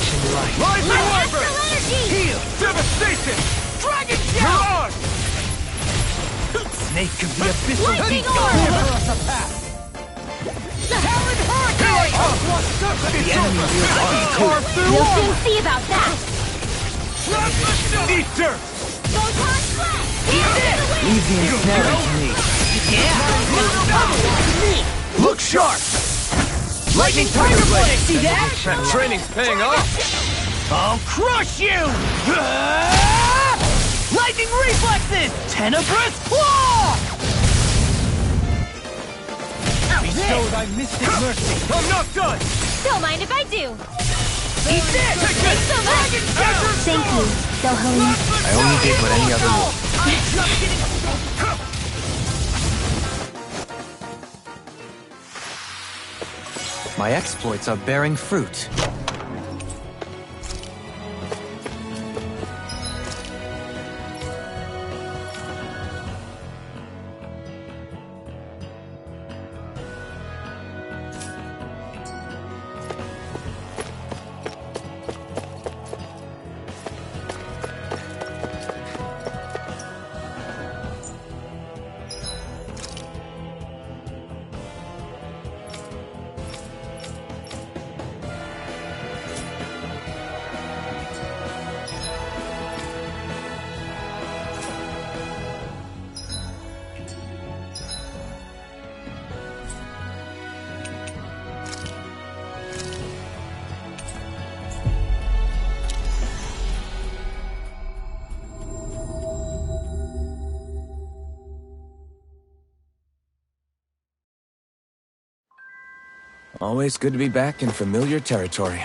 Rise My and astral Wyvern! energy! Heal! Devastation! Dragon Mirage! Snake of the abyssal Lightning deep! orb! Give us a path! Talon Hurricane! The enemy will carve through We'll armor! soon see about that! Eat dirt! Photon blast! Leave the ensnaring to me. Yeah! Look sharp! Lightning Tiger Blade! See that? That training's paying off! I'll crush you! Lightning Reflexes! Tenebrous Claw! Bestow thy mystic mercy! I'm not done! Don't mind if I do! Eat this! Thanks so much! Thank you, Dohalim. I only did what any other would. My exploits are bearing fruit. Always good to be back in familiar territory.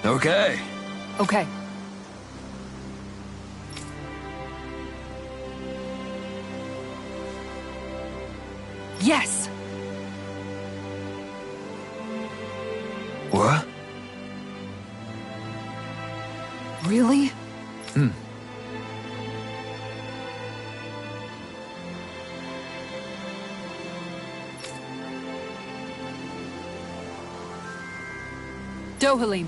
Okay. Okay. Yes! What? Really? Dohalim.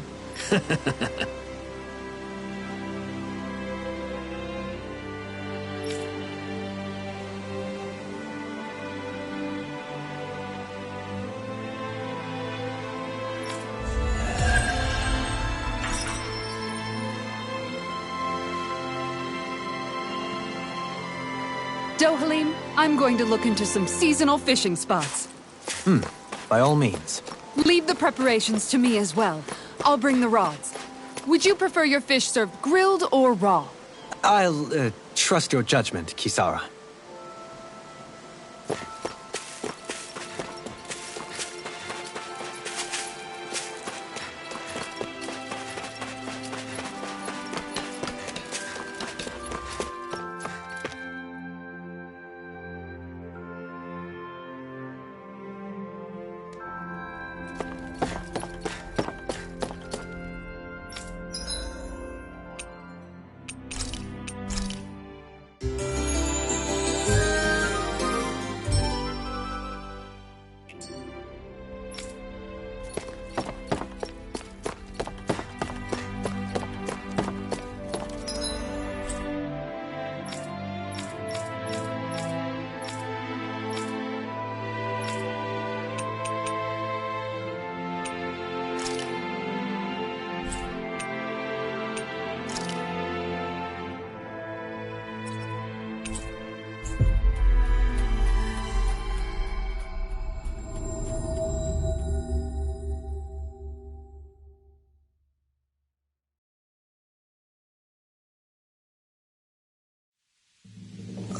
Dohalim, I'm going to look into some seasonal fishing spots. By all means. Leave the preparations to me as well. I'll bring the rods. Would you prefer your fish served grilled or raw? I'll, trust your judgment, Kisara.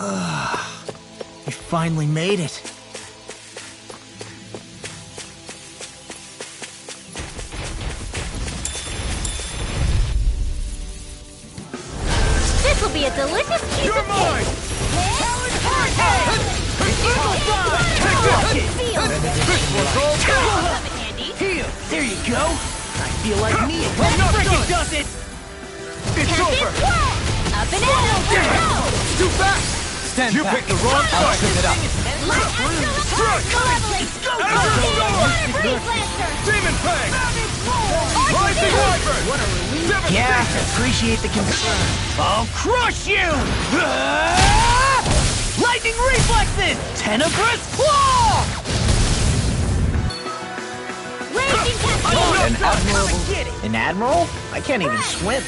You finally made it. This will be a delicious piece You're of mine! Talon Hurricane! Eagle Fly! This one's all Come in handy. Here, there you go. I feel like me again. I'm not Frickin' done. does it. It's over! Up and out! Go! Too fast! Stand You back. picked the wrong I'll fight! trip it up. Light Astral Malevolence! Freeze Lancer! Demon Fang! Rising Wyvern! Yeah, Devastation! appreciate the concern. I'll crush you! Lightning reflexes! Tenebrous claw! Raging Cascade! An admirable... An admiral? I can't even swim.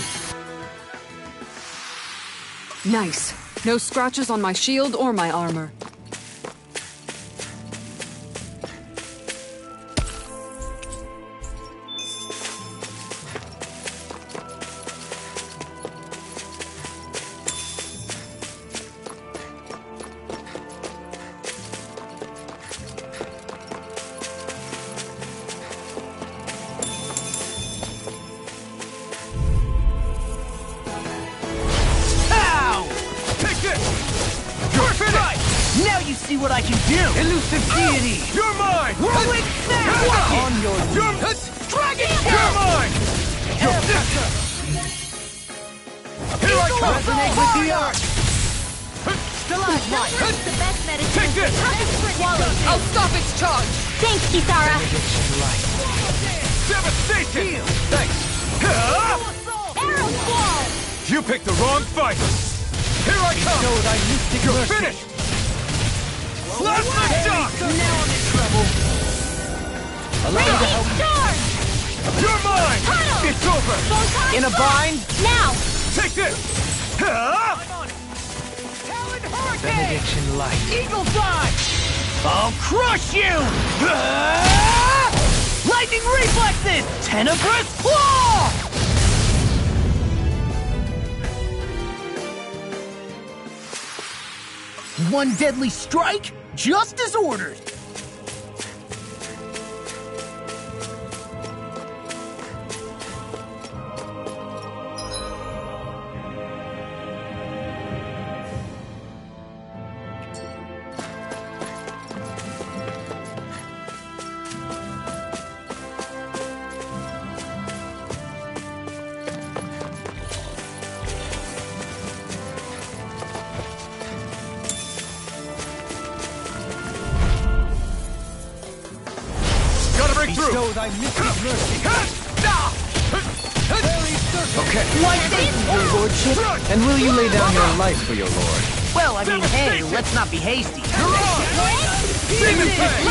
Nice. No scratches on my shield or my armor. Ow! Take this! You're finished! Now you see what I can do! Elusive deity! You're mine! Whirlwind snap! On your You're... knees! Dragon You're mine! Here I come! Resonate with the earth! Stalagmite! The best medicine Take this! I'll stop its charge! Thanks, Kisara! Devastation! Thanks! Arrow Squall! You picked the wrong fight! Here I come! Show thy mystic You're mercy. finished! Plasma shock! Now I'm in trouble. Allow me to help. Charge! You're mine! Tunnel! It's over! Photon In a Blast! bind? Now! Take this! Talon Hurricane! Benediction light. Eagle Dive! I'll crush you! Lightning reflexes! Tenebrous claw! One deadly strike, just as ordered. Gotta break through! Bestow thy mystic mercy. Okay. Why thank you, your lordship. And will you lay down your life for your lord? Well, I mean, hey, let's not be hasty. Demon Fang!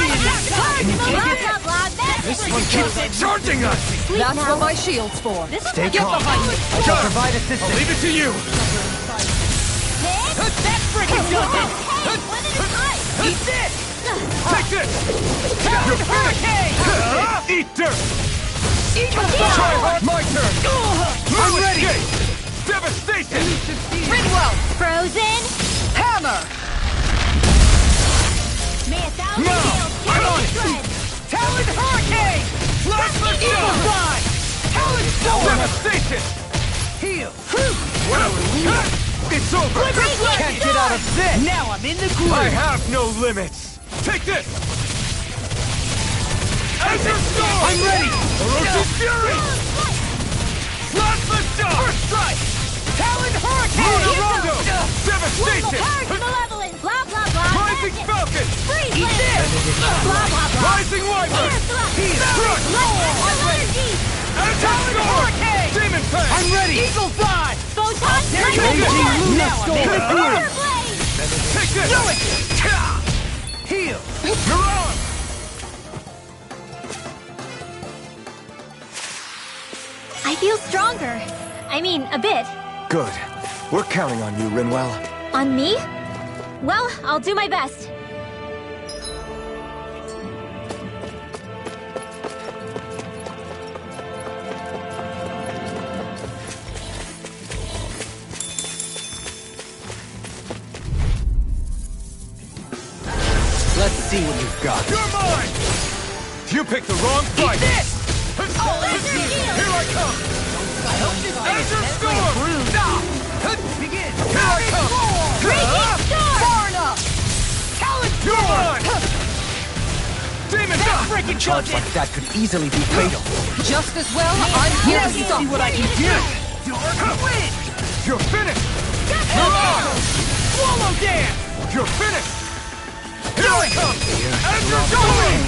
This One keeps charging us! That's what my shield's for. Stay calm. I shall provide I'll assistance. leave it to you! That frickin' does it! Eat this! Take this! Talon Hurricane! Eat dirt! Eagle Try Dive! hard! My turn! I'm ready! Devastation! Ridwell! Frozen! Hammer! May a thousand No! gales I'm carry on the it! thread! Talon Hurricane! Plasma Eagle shock! Dive! Talon Storm! Devastation! Heal! What a relief! It's over! Can't get out of this! Now I'm in the groove! I have no limits! Take this! Azure Storm! I'm ready! Erosive Fury! Plasma shock! First strike! Talon Hurricane! Luna Rondo! Wonderful Devastation! powers of malevolence! Blah, blah, blah! Rising Magic! Falcon! Freeze Eat Lancer! this! Blah, blah, blah! Rising Wyvern! Air Thrust! Crush! Lightning Energy! Azure Storm! Hurricane! Demon Fang! I'm ready! Eagle Dive! Photon There you Lightning go! Blast! Now I'm in the groove! Thunder Blade! Take this! Do it! Heal! You're on! I feel stronger. I mean, a bit. Good. We're counting on you, Rinwell. On me? Well, I'll do my best. see what you've got. You're mine! You picked the wrong fight! Eat this! Here I come! Azure Storm! Begin! Here I come! Far enough! Challenge! You're mine! Demon Dust! Freaking Charge does it! like that could easily be fatal. Just as well, I'm here Now to you stop. see what I can do! Dark Wind! You're finished! You're on! Swallow Dance! You're finished! Here I come! Azure Storm!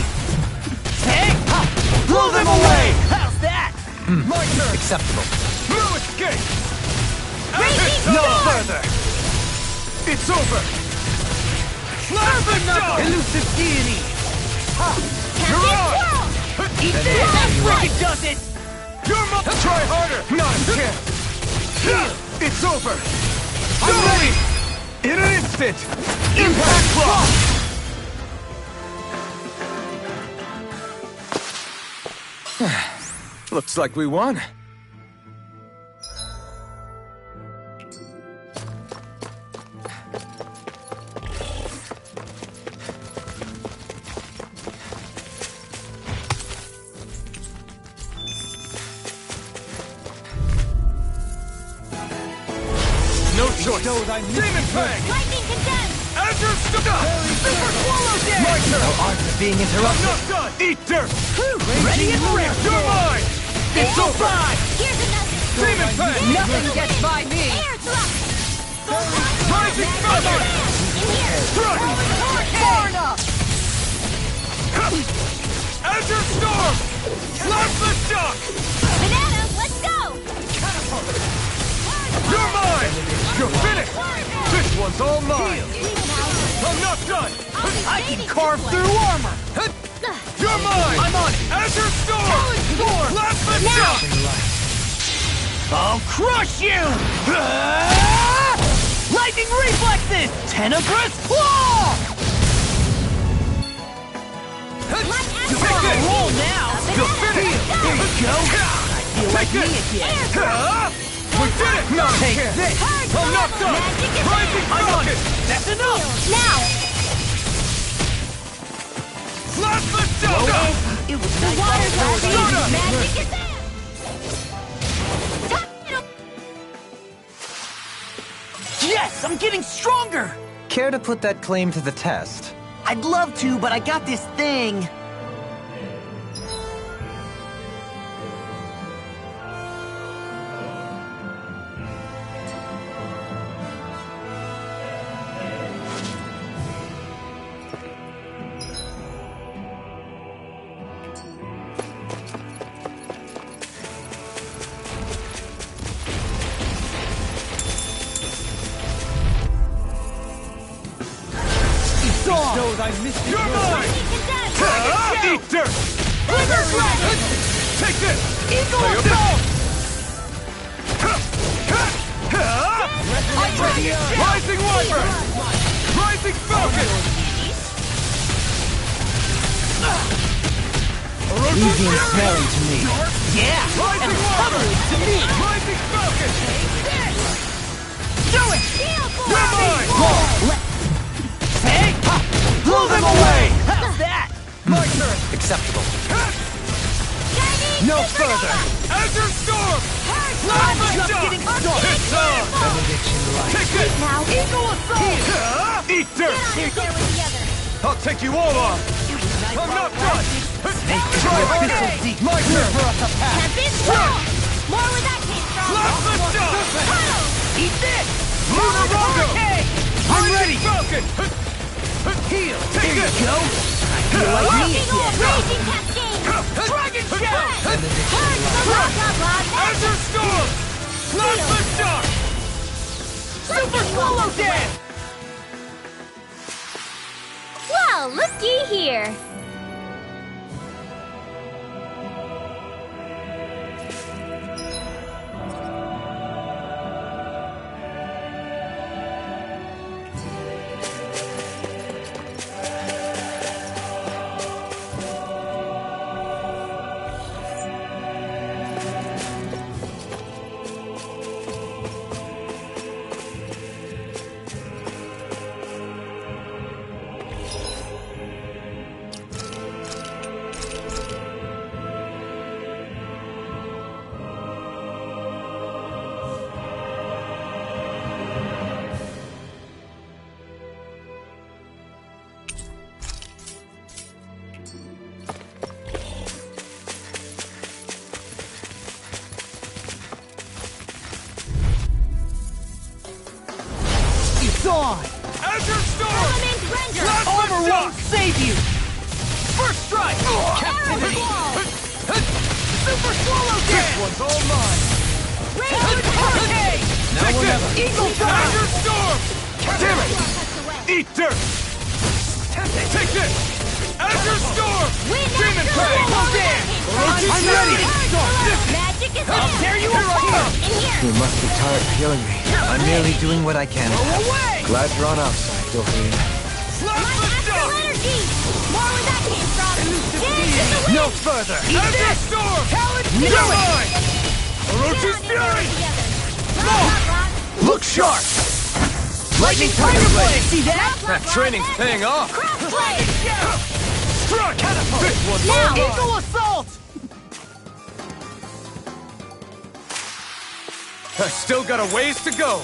Hey! Blow them away! How's that? My turn! Acceptable. No escape! No further! It's over! Slap down! Elusive deity! You're on! Eat this! That freaking does it! You're try harder! Not a chance! It's over! I'm ready! In an instant! Impact Block! Looks like we won. No choice! Demon Fang! Lightning condensed! Azure Storm! Super Swallow Dance! My turn! No arts are being I'm interrupted. not done! Eat dirt! Ready and ripped! You're mine! It's so fine! Here's another! Demon Fang! Nothing gets by me. Air thrust! Rising Falcon! In here! Thrust! Far enough. Azure Storm! Slap the shock! Banana, let's go! You're mine! You're finished! This one's all mine! I'm not done! I can carve through armor! You're mine! I'm on it! Azure Storm! Slap the Now! shock! I'll crush you! Lightning reflexes! Tenebrous claw! You're on a roll now! You're finished! There you go! I feel like me again! We did it! Not Take here! this! I'm not done! Rising I'm on it! Falcon! That's enough! Now! Slap the shock! It was The nice water's all rising! Soda! Magic is there! Yes! I'm getting stronger! Care to put that claim to the test? I'd love to, but I got this thing. Knows I missed you. You're mine! Eat dirt! Take this! Eagle Play assault! I'm ready! Rising Wyvern! Rising Falcon! Easy and smelly to me. Yeah! Rising And Wyvern! bubbly to me! Rising Falcon! Do it! You're mine! Hey! Ha! Blow them away! How's that? My turn! Acceptable. No further! Azure Storm! I'm just getting started! It's on! Take this! Now! Eagle assault! Eat dirt! There with the other! I'll take you all on! I'm not done! Try harder! Deep. My turn! Tempest Storm! More where that came from! Slap the shot! Tunnel! Eat this! Lunar Rondo! I'm ready! Falcon! Heal! Take There this! you go! I feel like me Big old again! raging cascade! Dragon Shout! Turn the blah blah blah! Azure Storm! Slap the shot! Super Swallow Dance! Well, looky here! It's on! Azure Storm! Element Render! Armor won't save you! First strike! Captivity! Super Swallow This Dance! one's all mine! Hurricane! Take this! Eagle Dive! Azure Storm! Damn it! Eat dirt! Take this! Azure Storm! Demon Prey! Swallow Dance! I'm ready! Magic is I'll tear you apart! in here! You must be tired of healing me. I'm merely doing what I can. Away! Glad you're on our side, Dohleen. Slap My the astral dust! energy! More where that came from! Dance in the wind! No further! Azure Storm! Talon You're Fury! mine! Orochi's Fury! Look sharp! Lightning Tiger Blade! See that? That training's paying off! Crossblade! Strike! This one's all Now! mine! Eagle Assault! I still got a ways to go!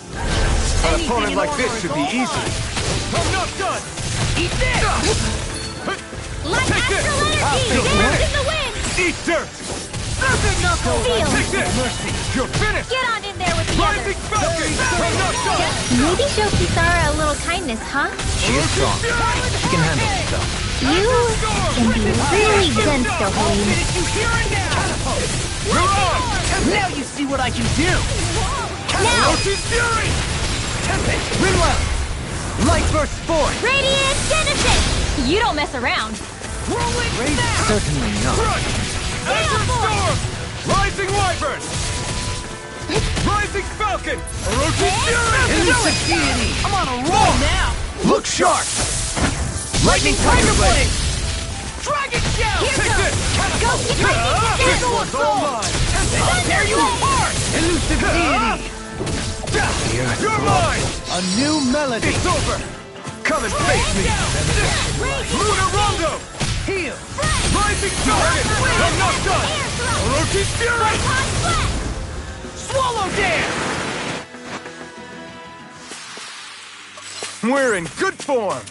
An opponent like this should be easy. I'm not done! Eat this! Like Take this! astral energy! Dance in the wind! Eat dirt! Serpent Knuckles! Feel! Take this! Mercy! You're finished! Get on in there with the Rising others! Falcon! I'm not done! Maybe show Kisara a little kindness, huh? She is strong. She can handle herself. You can be really dense, Dohleen. Finish you here and now! You're on! Now you see what I can do! Now! Orochi's Fury! Tempest! Rinwell! Light Burst Force! Radiant Genesis! You don't mess around. Rolling Snap! Certainly not. Crush! Azure Storm! Rising Wyvern! Rising Falcon! Orochi's Fury! Elusive Deity! I'm on a roll now! Look sharp! Lightning Tiger Blade! Dragon Shell! Here Take this! Go get my This Genesis! one's all mine! I'll tear you apart! Elusive Deity! You're mine! A new melody! It's over! Come and face me! Lunar Rondo! Heal! Rising Falcon! I'm not done! Orochi's Fury! Swallow Dance! We're in good form!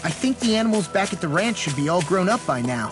I think the animals back at the ranch should be all grown up by now.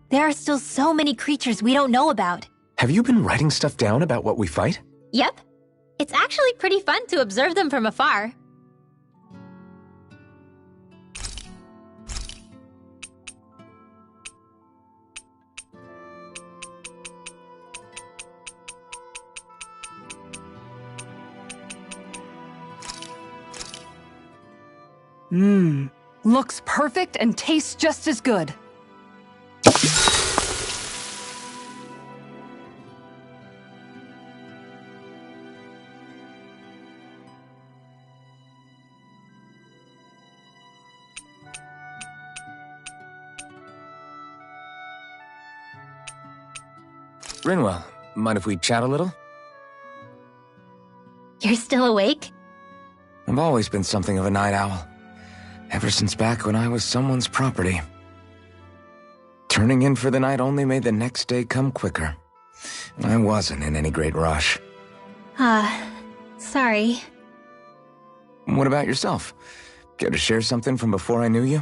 There are still so many creatures we don't know about. Have you been writing stuff down about what we fight? Yep. It's actually pretty fun to observe them from afar. Looks perfect and tastes just as good. Rinwell, mind if we chat a little? You're still awake? I've always been something of a night owl. Ever since back when I was someone's property. Turning in for the night only made the next day come quicker. I wasn't in any great rush. Sorry. What about yourself? Care to share something from before I knew you?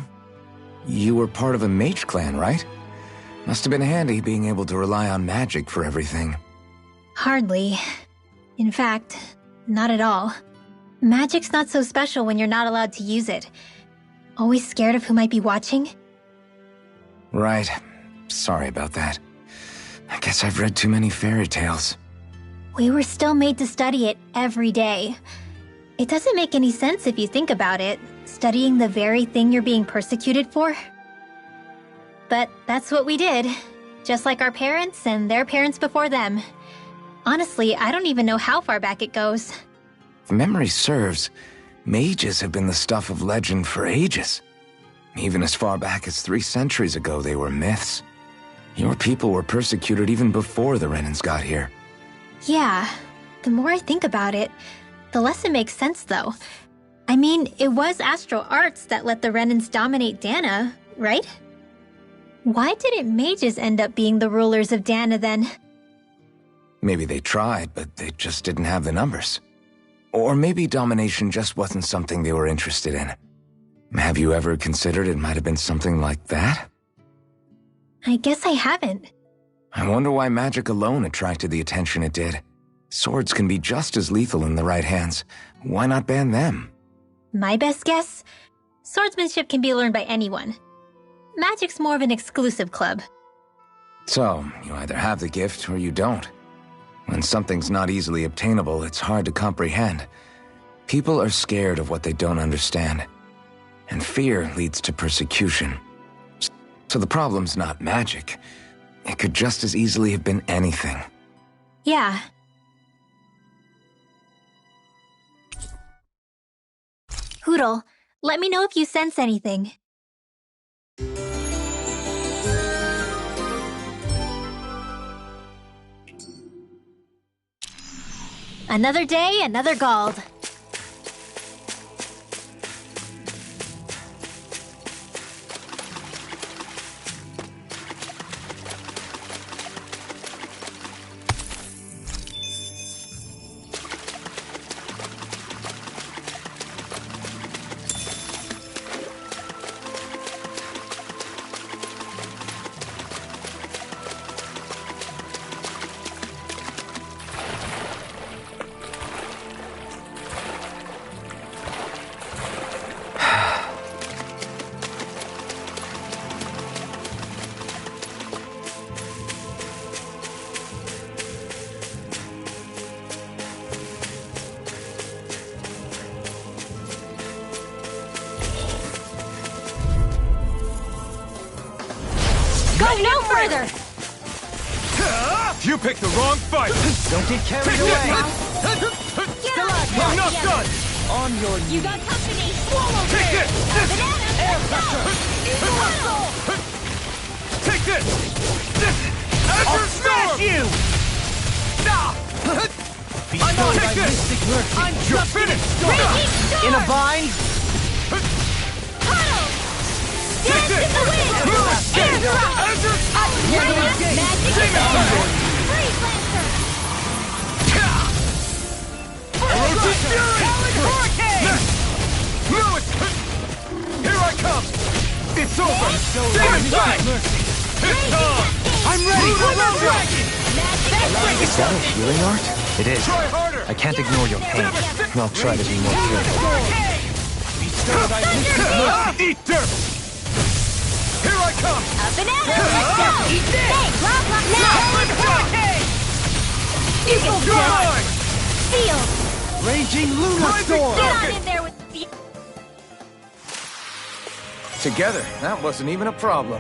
You were part of a mage clan, right? Must have been handy being able to rely on magic for everything. Hardly. In fact, not at all. Magic's not so special when you're not allowed to use it. Always scared of who might be watching? Right. Sorry about that. I guess I've read too many fairy tales. We were still made to study it every day. It doesn't make any sense if you think about it, studying the very thing you're being persecuted for. But that's what we did, just like our parents and their parents before them. Honestly, I don't even know how far back it goes. If memory serves, mages have been the stuff of legend for ages. Even as far back as 3 centuries ago, they were myths. Your people were persecuted even before the Renans got here. Yeah, the more I think about it, the less it makes sense though. I mean, it was astral arts that let the Renans dominate Dana, right? Why didn't mages end up being the rulers of Dana then? Maybe they tried, but they just didn't have the numbers. Or maybe domination just wasn't something they were interested in. Have you ever considered it might have been something like that? I guess I haven't. I wonder why magic alone attracted the attention it did. Swords can be just as lethal in the right hands. Why not ban them? My best guess? Swordsmanship can be learned by anyone. Magic's more of an exclusive club. So, you either have the gift or you don't. When something's not easily obtainable, it's hard to comprehend. People are scared of what they don't understand. And fear leads to persecution. So the problem's not magic. It could just as easily have been anything. Yeah. Hootle, let me know if you sense anything. Another day, another Gald. Go no further! You picked the wrong fight! Don't get carried away! I'm not done! On your knees! You got company! Take this! Air pressure! Take this! I'll Azure smash Storm! you! I'm on! Take Take this! mystic mercy! I'm You're finished! In a bind? Take this! Move! There you go! Azure Storm! Erosion Fury! Move it! Here I come! It's over! Demon Strike! It's time! Is that a healing art? It is. Try harder! I can't ignore your pain. I'll try to be more careful. Eat dirt! Here I come! Up and at it! Let's go! Eat this! Hey, blah, blah, now! You can You're go! mine! Feel! Raging Luna Rising Storm! Get on Focus! in there with the... Together, that wasn't even a problem.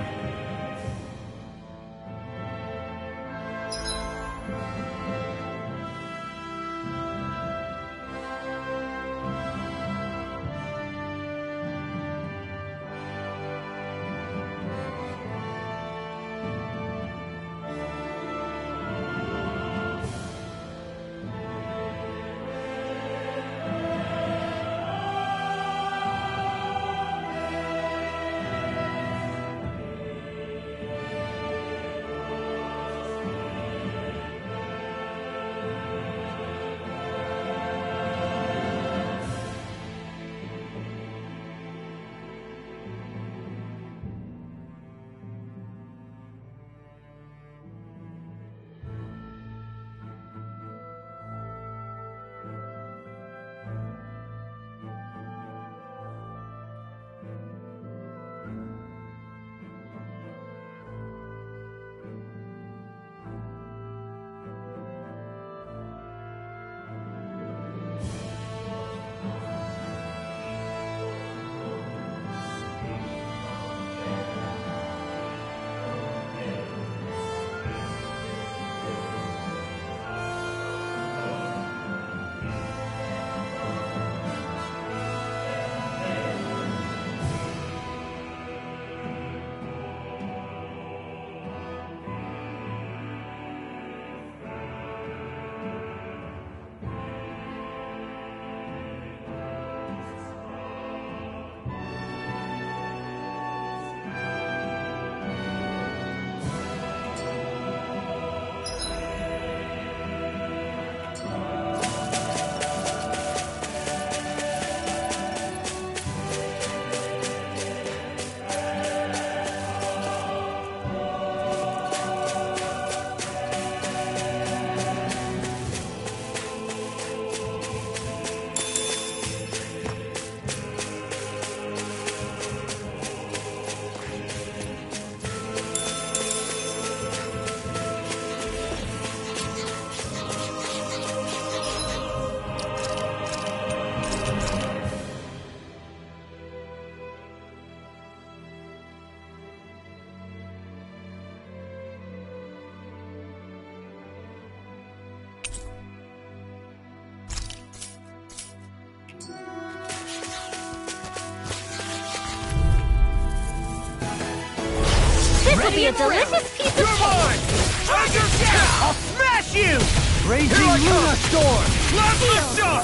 This will be a delicious piece of You're mine! Tiger Cat! I'll smash you! Raging Here I come! Luna Storm! Last shot!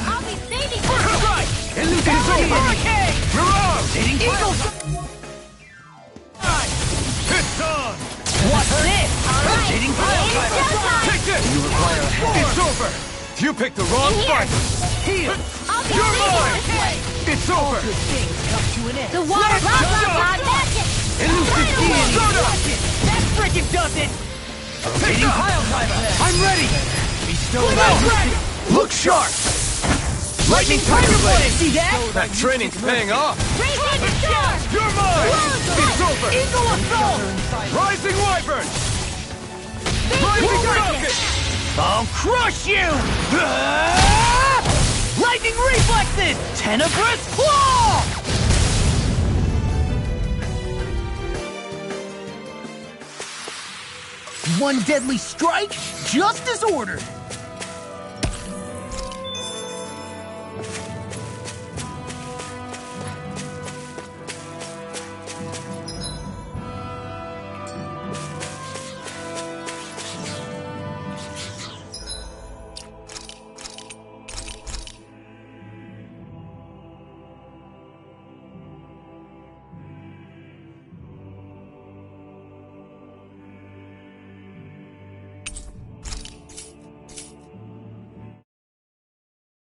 I'll be saving First strike! Elucidation! Hurricane! Mirage! Eagle! It's on! What's this? Alright, Hitting pile it's driver! showtime! Take this! You require a hand. It's over! You picked the wrong Here. fight! Heal! I'll be You're saving mine! this one! It's over! Things come to an end. The water blah blah blah magic! Elucidate! Soda! That frickin' does it! Take Hitting that! pile driver! I'm ready! Bestow Look sharp! Lightning Tiger Blade! See that? That training's paying off! Raging storm! You're mine! It's over! Eagle Assault! Rising Wyvern! Rising Rocket! I'll crush you! Ah! Lightning Reflexes! Tenebrous Claw! One deadly strike, just as ordered.